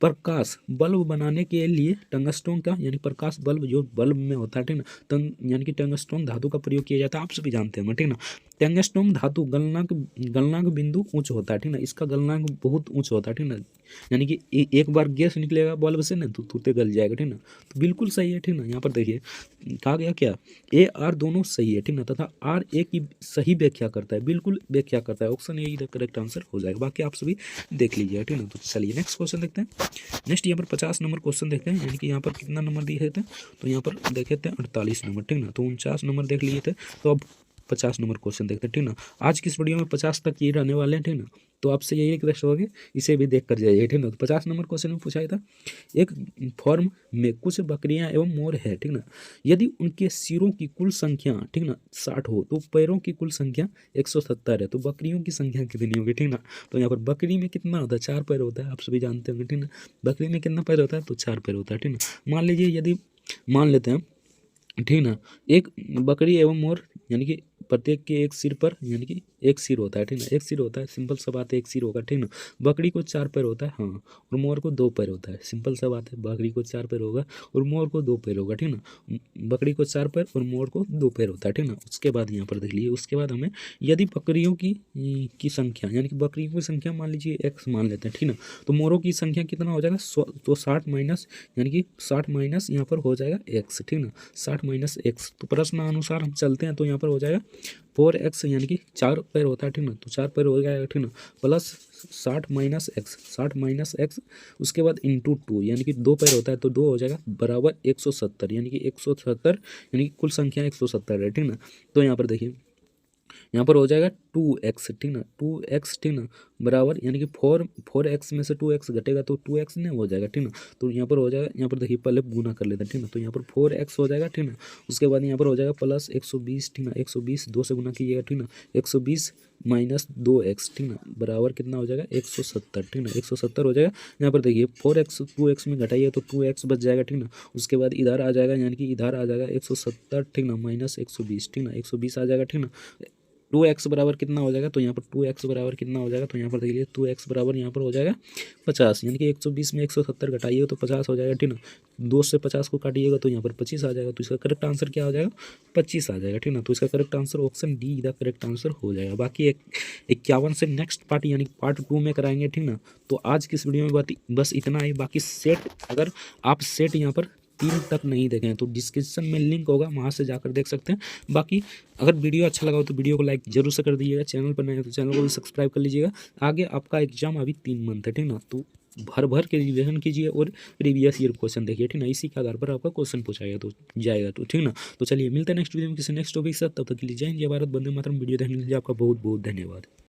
S1: प्रकाश बल्ब बनाने के लिए टंगस्टोन का यानी प्रकाश बल्ब जो बल्ब में होता है, ठीक ना, यानी कि टंगस्टोन धातु का प्रयोग किया जाता है, आप सभी जानते होंगे, ठीक ना। टंगस्टोन धातु गलनांक बिंदु उच्च होता है, ठीक ना। इसका गलनांक बहुत उच्च होता है, ठीक ना। यानी कि एक बार गैस निकलेगा बल्ब से ना तो तुरंत गल जाएगा, ठीक ना। तो बिल्कुल सही है, ठीक ना। यहाँ पर देखिए कहा गया क्या, ए आर दोनों सही है, ठीक ना। तथा आर ए की सही व्याख्या करता है, बिल्कुल व्याख्या करता है। ऑप्शन ए करेक्ट आंसर हो जाएगा। बाकी आप सभी देख लीजिए, ठीक ना। तो चलिए नेक्स्ट क्वेश्चन देखते हैं। नेक्स्ट यहाँ पर 50 नंबर क्वेश्चन देखते हैं, यानी कि यहाँ पर कितना नंबर दिए थे तो यहाँ पर देखे थे 48 नंबर, ठीक ना। तो 49 नंबर देख लिए थे, तो अब 50 नंबर क्वेश्चन देखते हैं, ठीक ना। आज की इस वीडियो में 50 तक ये रहने वाले हैं, ठीक ना। तो आपसे यही रिक्वेस्ट होगी इसे भी देख कर जाइए, ठीक ना। तो 50 नंबर क्वेश्चन में पूछा था, एक फॉर्म में कुछ बकरियां एवं मोर है, ठीक ना। यदि उनके सिरों की कुल संख्या, ठीक ना, 60 हो तो पैरों की कुल संख्या 170 है, तो बकरियों की संख्या कितनी होगी, ठीक ना। तो यहाँ पर बकरी में कितना होता है, 4 पैर होता है, आप सभी जानते होंगे, ठीक ना। बकरी में कितना पैर होता है तो 4 पैर होता है, ठीक ना। मान लीजिए यदि मान लेते हैं, ठीक ना, एक बकरी एवं मोर यानी कि प्रत्येक के एक सिर पर यानी कि एक सिर होता है, ठीक ना। एक सिर होता है, सिंपल सा बात है, एक सिर होगा, ठीक ना। बकरी को 4 पैर होता है, हाँ, और मोर को 2 पैर होता है, सिंपल सा बात है। बकरी को 4 पैर होगा और मोर को 2 पैर होगा, ठीक ना। बकरी को 4 पैर और मोर को 2 पैर होता है, ठीक ना। उसके बाद यहाँ पर देख लीजिए, उसके बाद हमें यदि बकरियों की संख्या यानी कि बकरियों की संख्या मान लीजिए एक्स मान लेते हैं, ठीक ना। तो मोरों की संख्या कितना हो जाएगा, तो 60 माइनस यानी कि 60 माइनस यहाँ पर हो जाएगा एक्स, ठीक ना। 60 माइनस एक्स, तो प्रश्न अनुसार हम चलते हैं तो यहाँ पर हो जाएगा 4x यानी कि 4 पैर होता है, ठीक ना। तो 4 पैर हो जाएगा, ठीक ना, plus 60 minus x, 60 minus x, उसके बाद इंटू 2 यानी कि 2 पैर होता है तो 2 हो जाएगा बराबर 170 यानी कि 170 यानी कि कुल संख्या 170 है, ठीक ना। तो यहाँ पर देखिए यहाँ पर हो जाएगा 2x, ठीक ना, 2x, ठीक ना, बराबर यानी कि 4x में से 2x घटेगा तो 2x नहीं हो जाएगा, ठीक ना। तो यहाँ पर हो जाएगा, यहाँ पर देखिए पहले गुना कर लेते हैं, ठीक ना। तो यहाँ पर 4x हो जाएगा, ठीक ना। उसके बाद यहाँ पर हो जाएगा प्लस 120, ठीक ना, 120 2 से गुना कीजिएगा, ठीक ना, 120 -2x, ठीक ना, बराबर कितना हो जाएगा 170, ठीक ना, 170 हो जाएगा। यहाँ पर देखिए 4x 2x में घटाइए तो 2x बच जाएगा, ठीक ना। उसके बाद इधर आ जाएगा, यानी कि इधर आ जाएगा 170, ठीक ना, -120, ठीक ना, 120 आ जाएगा, ठीक ना। 2x बराबर कितना हो जाएगा, तो यहाँ पर 2x बराबर कितना हो जाएगा, तो यहाँ पर देखिए 2x बराबर यहाँ पर हो जाएगा 50, यानी कि 120 में 170 घटाइएगा तो 50 हो जाएगा, ठीक ना। 2 से 50 को काटिएगा तो यहाँ पर 25 आ जाएगा, तो इसका करेक्ट आंसर क्या हो जाएगा, 25 आ जाएगा, ठीक ना। तो इसका correct answer option D the correct answer हो जाएगा। बाकी 51 से नेक्स्ट पार्ट यानी पार्ट 2 में कराएंगे, ठीक ना। तो आज की इस वीडियो में बस इतना ही। बाकी सेट, अगर आप सेट यहाँ पर 3 तक नहीं देखें तो डिस्क्रिप्शन में लिंक होगा, वहाँ से जाकर देख सकते हैं। बाकी अगर वीडियो अच्छा लगा हो तो वीडियो को लाइक जरूर से कर दीजिएगा, चैनल पर नए हो तो चैनल को भी सब्सक्राइब कर लीजिएगा। आगे आपका एग्जाम अभी 3 मंथ है, ठीक ना, तो भर के रिविजन कीजिए और प्रीवियस ईयर क्वेश्चन देखिए, ठीक ना। इसी के आधार पर आपका क्वेश्चन पूछा जाएगा, तो ठीक ना। तो चलिए मिलते हैं नेक्स्ट वीडियो में किसी नेक्स्ट टॉपिक के साथ, तब तक के लिए जय हिंद जय भारत, वंदे मातरम। वीडियो देखने के लिए आपका बहुत बहुत धन्यवाद।